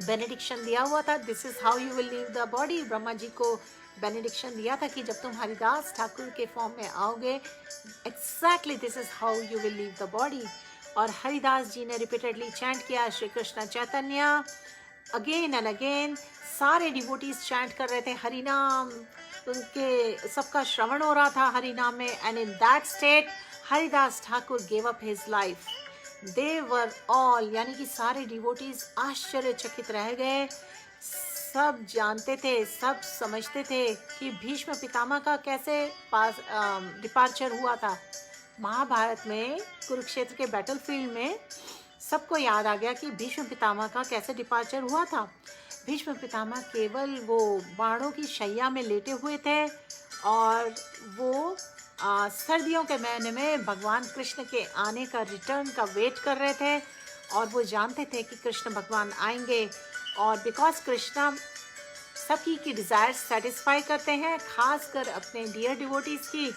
benediction दिया हुआ था. This is how you will leave the body. Brahma ji को benediction दिया था कि जब तुम हरिदास ठाकुर के फॉर्म में आओगे, exactly this is how you will leave the body. और हरिदास जी ने repeatedly chant किया श्री कृष्ण चैतन्य अगेन एंड अगेन. सारे डिवोटीज चैंट कर रहे थे हरि नाम, उनके सबका श्रवण हो रहा था हरि नाम में. And in that state Haridas Thakur gave up his life. They were all, यानी कि सारे डिवोटीज आश्चर्यचकित रह गए. सब जानते थे, सब समझते थे कि भीष्म पितामह का कैसे डिपार्चर हुआ था. महाभारत में कुरुक्षेत्र के बैटलफील्ड में सबको याद आ गया कि भीष्म पितामह का कैसे डिपार्चर हुआ था. भीष्म पितामह केवल वो बाणों की शैया में लेटे हुए थे और वो सर्दियों के महीने में भगवान कृष्ण के आने का, रिटर्न का वेट कर रहे थे, और वो जानते थे कि कृष्ण भगवान आएंगे। और बिकॉज कृष्णा सभी की डिज़ायर सेटिस्फाई करते हैं, खासकर अपने डियर डिवोटीज़ की।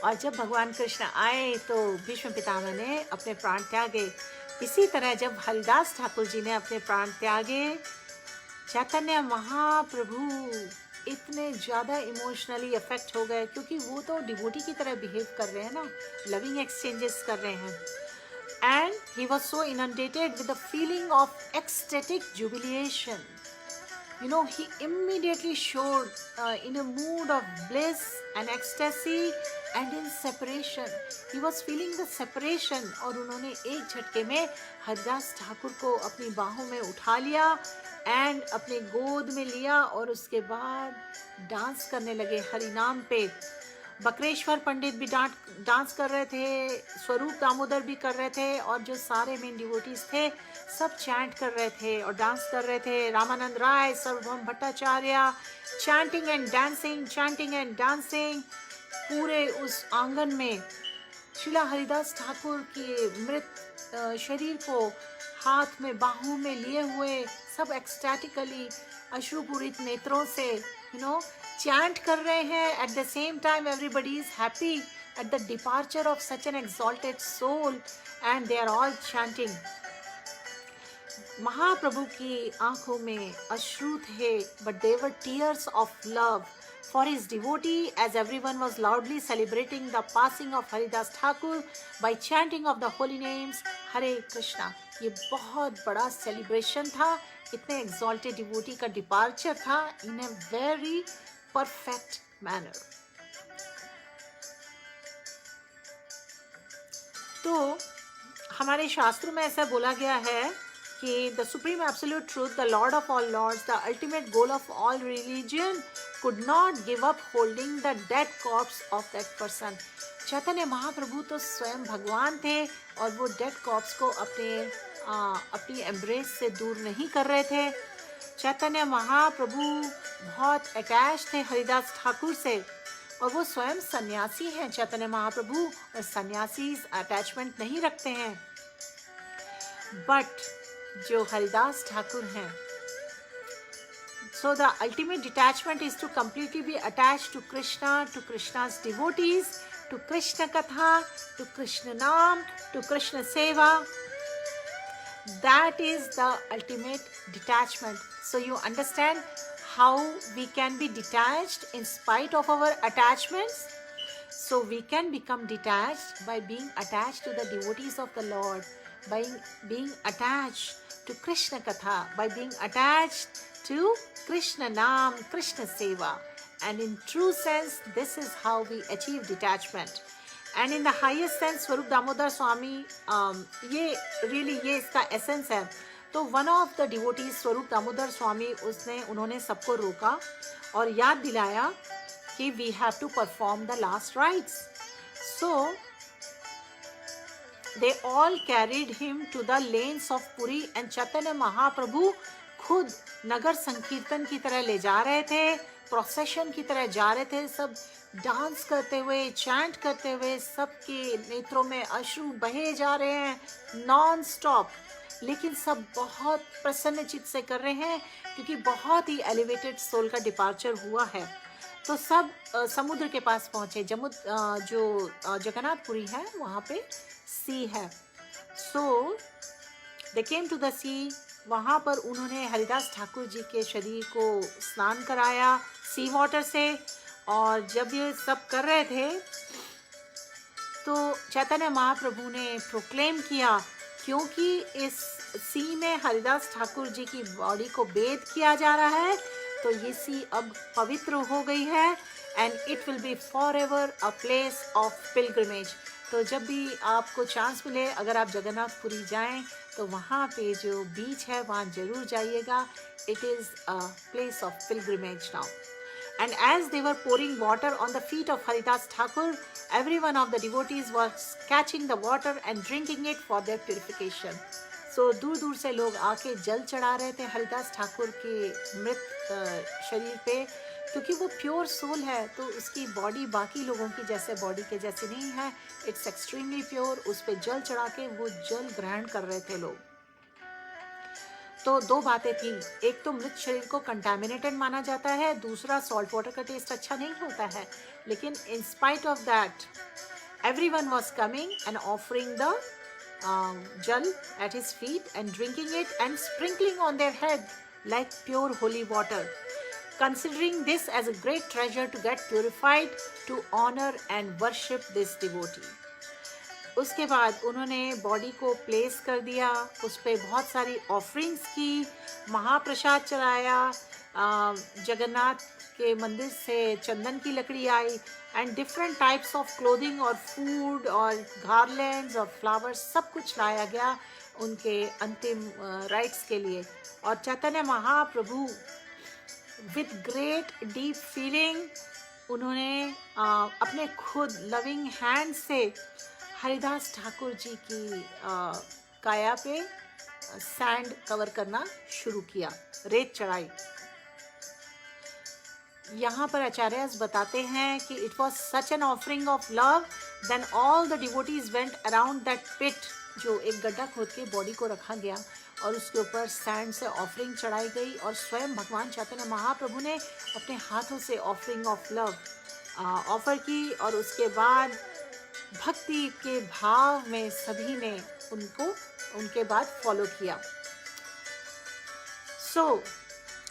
और जब भगवान कृष्ण आए तो भीष्म पितामह ने अपने प्राण त्यागे। इसी तरह जब हरिदास ठाकुर जी ने अपने प्राण त्यागे, चैतन्य महाप्रभु इतने ज़्यादा इमोशनली अफेक्ट हो गए, क्योंकि वो तो डिवोटी की तरह बिहेव कर रहे हैं ना, लविंग एक्सचेंजेस कर रहे हैं। And he was so inundated with the feeling of ecstatic jubilation. You know, he immediately showed in a mood of bliss and ecstasy and in separation. He was feeling the separation. और उन्होंने एक झटके में हरिदास ठाकुर को अपनी बाहों में उठा लिया एंड अपने गोद में लिया, और उसके बाद डांस करने लगे हरि नाम पे. बकरेश्वर पंडित भी डांस कर रहे थे, स्वरूप दामोदर भी कर रहे थे, और जो सारे मेन डिवोटीज थे सब चैंट कर रहे थे और डांस कर रहे थे. रामानंद राय, सर्वभौम भट्टाचार्य, चैंटिंग एंड डांसिंग पूरे उस आंगन में. श्रीला हरिदास ठाकुर के मृत शरीर को हाथ में, बाहों में लिए हुए सब एक्सटैटिकली अश्रुपूरित नेत्रों से चैंट कर रहे हैं. At the same time everybody is happy at the departure of such an exalted soul, and they are all chanting. Mahaprabhu की आंखों में अश्रु थे, but they were tears of love for his devotee, as everyone was loudly celebrating the passing of Haridas Thakur by chanting of the holy names Hare Krishna. ये बहुत बड़ा celebration था, इतने exalted devotee का departure था in a very perfect manner. तो हमारे शास्त्रों में ऐसा बोला गया है कि the supreme absolute truth, the Lord of all lords, the ultimate goal of all religion, could not give up holding the dead corpse of that person. Chaitanya Mahaprabhu तो स्वयं भगवान थे, और वो डेड कॉर्प्स को अपनी एम्ब्रेस से दूर नहीं कर रहे थे. चैतन्य महाप्रभु बहुत अटैच थे हरिदास ठाकुर से, और वो स्वयं सन्यासी हैं. चैतन्य महाप्रभु और सन्यासी अटैचमेंट नहीं रखते हैं, बट जो हरिदास ठाकुर हैं, so the ultimate detachment is to completely be attached to Krishna, to Krishna's devotees, to Krishna Katha, to Krishna Naam, to Krishna Seva. That is the ultimate detachment. So you understand how we can be detached in spite of our attachments. So we can become detached by being attached to the devotees of the Lord, by being attached to Krishna Katha, by being attached to Krishna Naam, Krishna Seva. And in true sense, this is how we achieve detachment. And in the highest sense, Swarup Damodar Swami, ये इसका essence है. तो one of the devotees, Swarup Damodar Swami, उन्होंने सबको रोका और याद दिलाया कि we have to perform the last rites. So they all carried him to the lanes of Puri, and Chaitanya Mahaprabhu खुद नगर संकीर्तन की तरह ले जा रहे थे, प्रोसेशन की तरह जा रहे थे, सब डांस करते हुए, चैंट करते हुए, सबके नेत्रों में अश्रु बहे जा रहे हैं नॉन स्टॉप, लेकिन सब बहुत प्रसन्न चित्त से कर रहे हैं, क्योंकि बहुत ही एलिवेटेड सोल का डिपार्चर हुआ है. तो सब समुद्र के पास पहुँचे. जो जगन्नाथपुरी है वहाँ पे सी है. सो दे केम टू द सी. वहाँ पर उन्होंने हरिदास ठाकुर जी के शरीर को स्नान कराया सी वाटर से. और जब ये सब कर रहे थे तो चैतन्य महाप्रभु ने प्रोक्लेम किया, क्योंकि इस सी में हरिदास ठाकुर जी की बॉडी को बेद किया जा रहा है, तो ये सी अब पवित्र हो गई है, and it will be for ever a place of pilgrimage. तो जब भी आपको चांस मिले, अगर आप जगन्नाथपुरी जाएं तो वहाँ पे जो बीच है वहाँ जरूर जाइएगा. It is a place of pilgrimage now. And as they were pouring water on the feet of Haridas Thakur, every one of the devotees was catching the water and drinking it for their purification. सो दूर दूर से लोग आके जल चढ़ा रहे थे हरिदास ठाकुर के मृत शरीर पे, क्योंकि वो प्योर सोल है, तो उसकी बॉडी बाकी लोगों की जैसे बॉडी के जैसे नहीं है, इट्स एक्सट्रीमली प्योर। उस पे जल चढ़ा के वो जल ग्रहण कर रहे थे लोग। तो दो बातें थी, एक तो मृत शरीर को कंटामिनेटेड माना जाता है, दूसरा सॉल्ट वाटर का टेस्ट अच्छा नहीं होता है, लेकिन in spite of that everyone was coming and offering the jal at his feet and drinking it and sprinkling on their head like pure holy water, considering this as a great treasure to get purified, to honor and worship this devotee. उसके बाद उन्होंने body को place कर दिया, उस पर बहुत सारी ऑफरिंग्स की, महाप्रसाद चढ़ाया, जगन्नाथ के मंदिर से चंदन की लकड़ी आई, and different types of clothing और फूड और गार्लैंड्स और फ्लावर्स सब कुछ लाया गया उनके अंतिम राइट्स के लिए। और Chaitanya Mahaprabhu with great deep feeling उन्होंने अपने खुद लविंग हैंड से हरिदास ठाकुर जी की काया पे सैंड कवर करना शुरू किया, रेत चढ़ाई। यहाँ पर आचार्यस बताते हैं कि it was such an offering of love, then all the devotees went around that pit, जो एक गड्ढा खोद के बॉडी को रखा गया और उसके ऊपर सैंड से ऑफरिंग चढ़ाई गई, और स्वयं भगवान चैतन्य महाप्रभु ने अपने हाथों से ऑफरिंग ऑफ लव ऑफर की, और उसके बाद भक्ति के भाव में सभी ने उनको उनके बाद फॉलो किया। So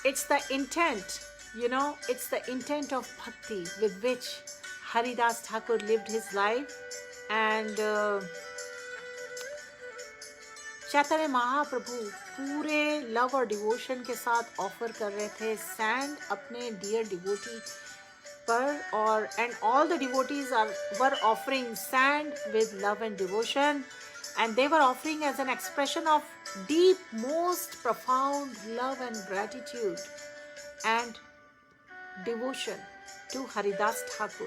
it's the intent, you know, it's the intent of bhakti with which Haridas Thakur lived his life, and Chaitanya Mahaprabhu पूरे लव और डिवोशन के साथ ऑफर कर रहे थे सैंड अपने डियर डिवोटी पर, और and all the devotees were offering sand with love and devotion, and they were offering as an expression of deep, most profound love and gratitude and devotion to Haridas Thakur.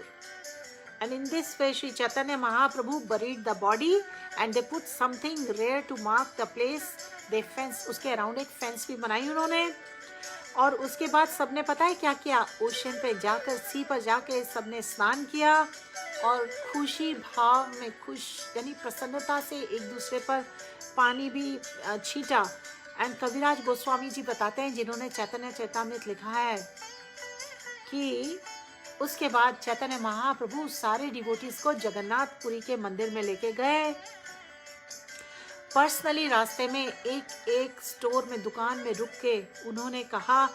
And in this way Sri Chaitanya Mahaprabhu buried the body and they put something rare to mark the place. They fence, उसके around एक fence भी बनाई उन्होंने, और उसके बाद सबने पता है क्या किया, ओशन पे जाकर, सी पर जाके सबने स्नान किया और खुशी भाव में, खुश यानी प्रसन्नता से एक दूसरे पर पानी भी छीटा। एंड कविराज गोस्वामी जी बताते हैं, जिन्होंने चैतन्य चैतामृत लिखा है, कि उसके बाद चैतन्य महाप्रभु सारे डिवोटीज को जगन्नाथपुरी के मंदिर में लेके गए। पर्सनली रास्ते में एक एक स्टोर में, दुकान में रुक के उन्होंने कहा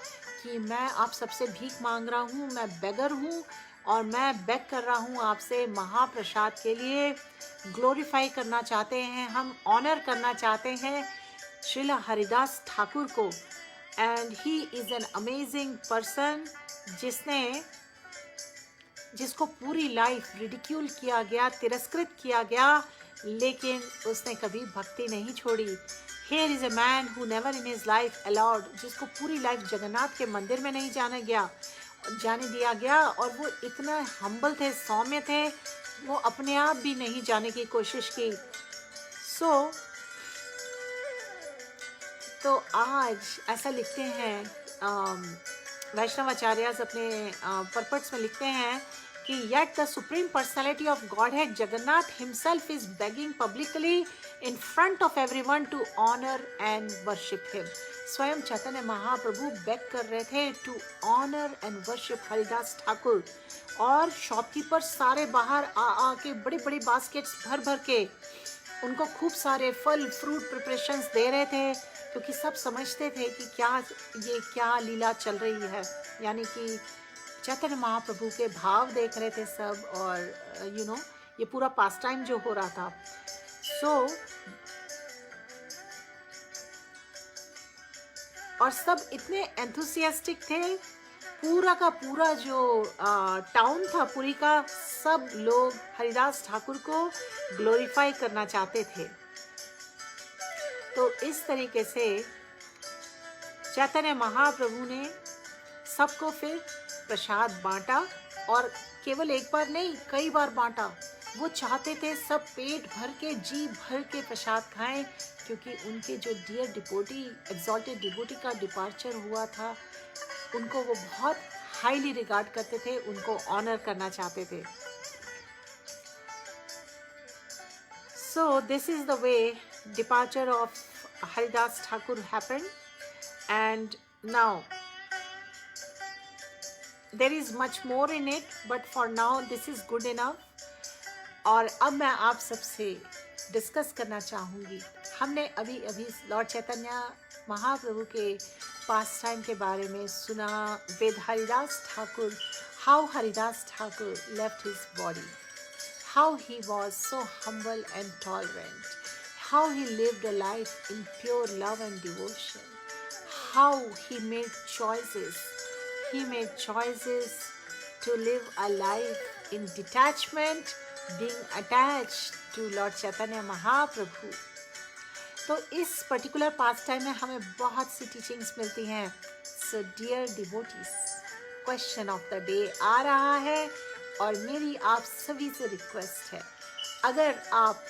कि मैं आप सबसे भीख मांग रहा हूँ, मैं बेगर हूँ, और मैं बेग कर रहा हूँ आपसे महाप्रसाद के लिए। ग्लोरीफाई करना चाहते हैं हम, ऑनर करना चाहते हैं श्रील हरिदास ठाकुर को, and he is an amazing person जिसको पूरी लाइफ रिडिक्यूल किया गया, तिरस्कृत किया गया, लेकिन उसने कभी भक्ति नहीं छोड़ी। Here is a man who never in his life allowed, जिसको पूरी लाइफ जगन्नाथ के मंदिर में नहीं जाने दिया गया, और वो इतना हम्बल थे, सौम्य थे, वो अपने आप भी नहीं जाने की कोशिश की। तो आज ऐसा लिखते हैं वैष्णवाचार्यस अपने परपट्स में लिखते हैं कि yet the supreme personality of Godhead Jagannath himself is begging publicly in front of everyone to honor and worship him. स्वयं चैतन्य महाप्रभु बेग कर रहे थे to honour and worship Haridas Thakur, और शॉपकीपर सारे बाहर आ के बड़ी बड़ी बास्केट्स भर भर के उनको खूब सारे फल फ्रूट प्रिपरेशंस दे रहे थे, क्योंकि सब समझते थे कि क्या लीला चल रही है, यानी कि चैतन्य महाप्रभु के भाव देख रहे थे सब, और ये पूरा पास टाइम जो हो रहा था। और सब इतने एंथुसियास्टिक थे, पूरा का पूरा जो टाउन था पुरी का, सब लोग हरिदास ठाकुर को ग्लोरीफाई करना चाहते थे। तो इस तरीके से चैतन्य महाप्रभु ने सबको फिर प्रसाद बांटा, और केवल एक बार नहीं, कई बार बांटा। वो चाहते थे सब पेट भर के, जी भर के प्रसाद खाएं, क्योंकि उनके जो डियर डिवोटी, एग्जॉल्टेड डिवोटी का डिपार्चर हुआ था, उनको वो बहुत हाईली रिगार्ड करते थे, उनको ऑनर करना चाहते थे. So this is the way departure of Haridas Thakur happened, and now there is much more in it, but for now this is good enough. और अब मैं आप सबसे डिस्कस करना चाहूँगी. हमने अभी अभी लॉर्ड चैतन्य महाप्रभु के पास टाइम के बारे में सुना with Haridas Thakur, how Haridas Thakur left his body, how he was so humble and tolerant, how he lived a life in pure love and devotion, how he made choices. He made choices to live a life in detachment, being attached to Lord Chaitanya Mahaprabhu. तो इस particular पास time में हमें बहुत सी teachings मिलती हैं. So dear devotees, question of the day आ रहा है और मेरी आप सभी से रिक्वेस्ट है, अगर आप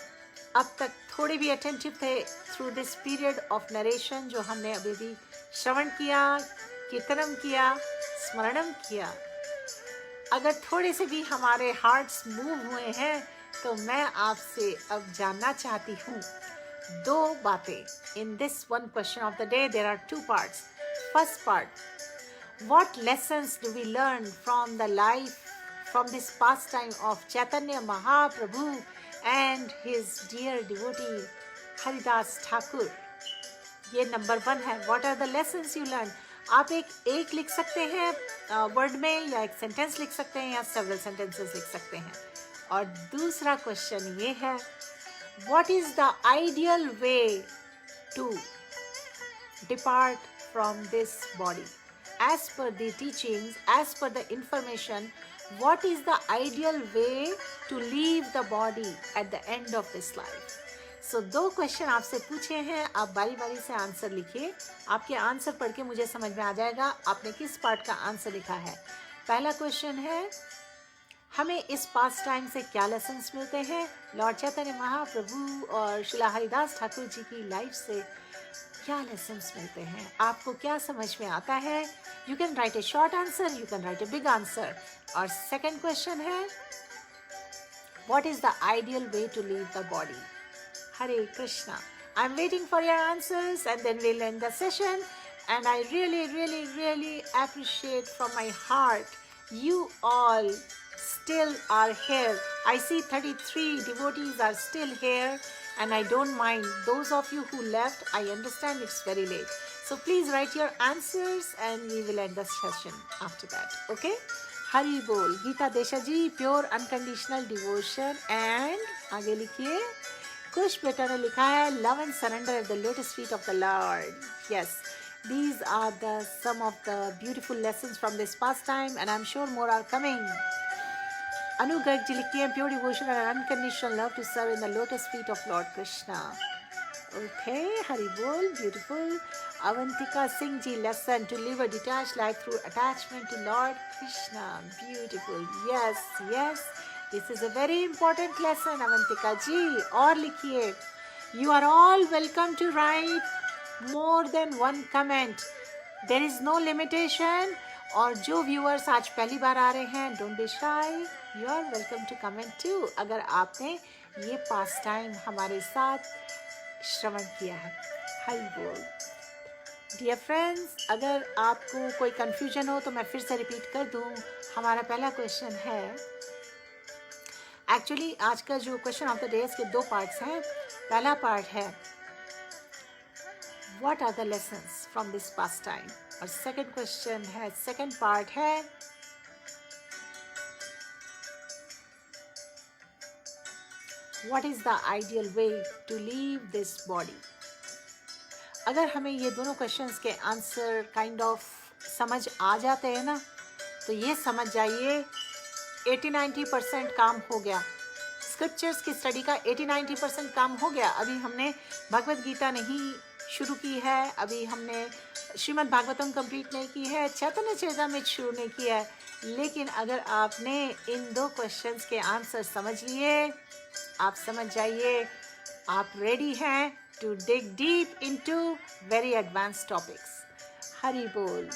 अब तक थोड़े भी अटेंटिव थे through this period of narration जो हमने अभी भी श्रवण किया, कीर्तनम किया, स्मरणम किया, अगर थोड़े से भी हमारे हार्ट्स मूव हुए हैं, तो मैं आपसे अब जानना चाहती हूँ दो बातें. In this one question of the day there are two parts. First part, what lessons do we learn from the life, from this pastime of Chaitanya Mahaprabhu and his dear devotee Haridas Thakur? ये number 1 है. What are the lessons you learn? आप एक लिख सकते हैं word में, या एक सेंटेंस लिख सकते हैं, या सेवरल सेंटेंसेस लिख सकते हैं. और दूसरा क्वेश्चन ये है, what is the ideal way to depart from this body? As per the teachings, as per the information, what is the ideal way to leave the body at the end of this life? So, 2 question आपसे पूछे हैं, आप बारी बारी से answer लिखिए. आपके answer पढ़ के मुझे समझ में आ जाएगा आपने किस पार्ट का आंसर लिखा है. पहला क्वेश्चन है, हमें इस पास टाइम से क्या लेसन्स मिलते हैं? लॉर्ड चैतन्य महाप्रभु और श्रीला हरिदास ठाकुर जी की लाइफ से क्या लेसन्स मिलते हैं? आपको क्या समझ में आता है? You can write a short answer, you can write a big answer. और सेकेंड क्वेश्चन है, what is the ideal way to leave the body? Hare Krishna. I am waiting for your answers and then we'll end the session. And I really appreciate from my heart you all still are here. I see 33 devotees are still here, and I don't mind those of you who left. I understand it's very late, so please write your answers and we will end the session after that. Okay? Hari Bol. Geeta Desha ji, pure unconditional devotion. And आगे लिखिए, कुश बेटा ने लिखा है, love and surrender at the lotus feet of the Lord. Yes, these are some of the beautiful lessons from this pastime, and I'm sure more are coming. Anu Garg ji लिखिए, pure devotion and unconditional love to serve in the lotus feet of Lord Krishna. Okay, Hari Bol, beautiful. Avantika Singh ji, lesson to live a detached life through attachment to Lord Krishna. Beautiful. Yes. This is a very important lesson, Avantika ji. और लिखिए, you are all welcome to write more than one comment. There is no limitation. और जो viewers आज पहली बार आ रहे हैं, don't be shy. You are welcome to comment too. अगर आपने ये पास टाइम हमारे साथ श्रवण किया है. हरि बोल. डियर फ्रेंड्स, अगर आपको कोई कन्फ्यूजन हो तो मैं फिर से रिपीट कर दूं. हमारा पहला क्वेश्चन है, एक्चुअली आज का जो क्वेश्चन ऑफ द डे इसके 2 पार्ट्स हैं. पहला पार्ट है, what are the lessons from this pastime, और सेकंड क्वेश्चन है, सेकंड पार्ट है, what is the ideal way to leave this body. अगर हमें ये दोनों क्वेश्चंस के आंसर काइंड ऑफ समझ आ जाते हैं ना, तो ये समझ जाइए 80-90% काम हो गया. स्क्रिप्चर्स की स्टडी का 80-90% काम हो गया. अभी हमने भगवद गीता नहीं शुरू की है, अभी हमने श्रीमद् भागवतम कंप्लीट नहीं की है, चैतन्य चरितामृत शुरू नहीं किया है, लेकिन अगर आपने इन 2 क्वेश्चंस के आंसर समझ लिए, आप समझ जाइए आप रेडी हैं to dig deep into very advance topics. Hari बोल।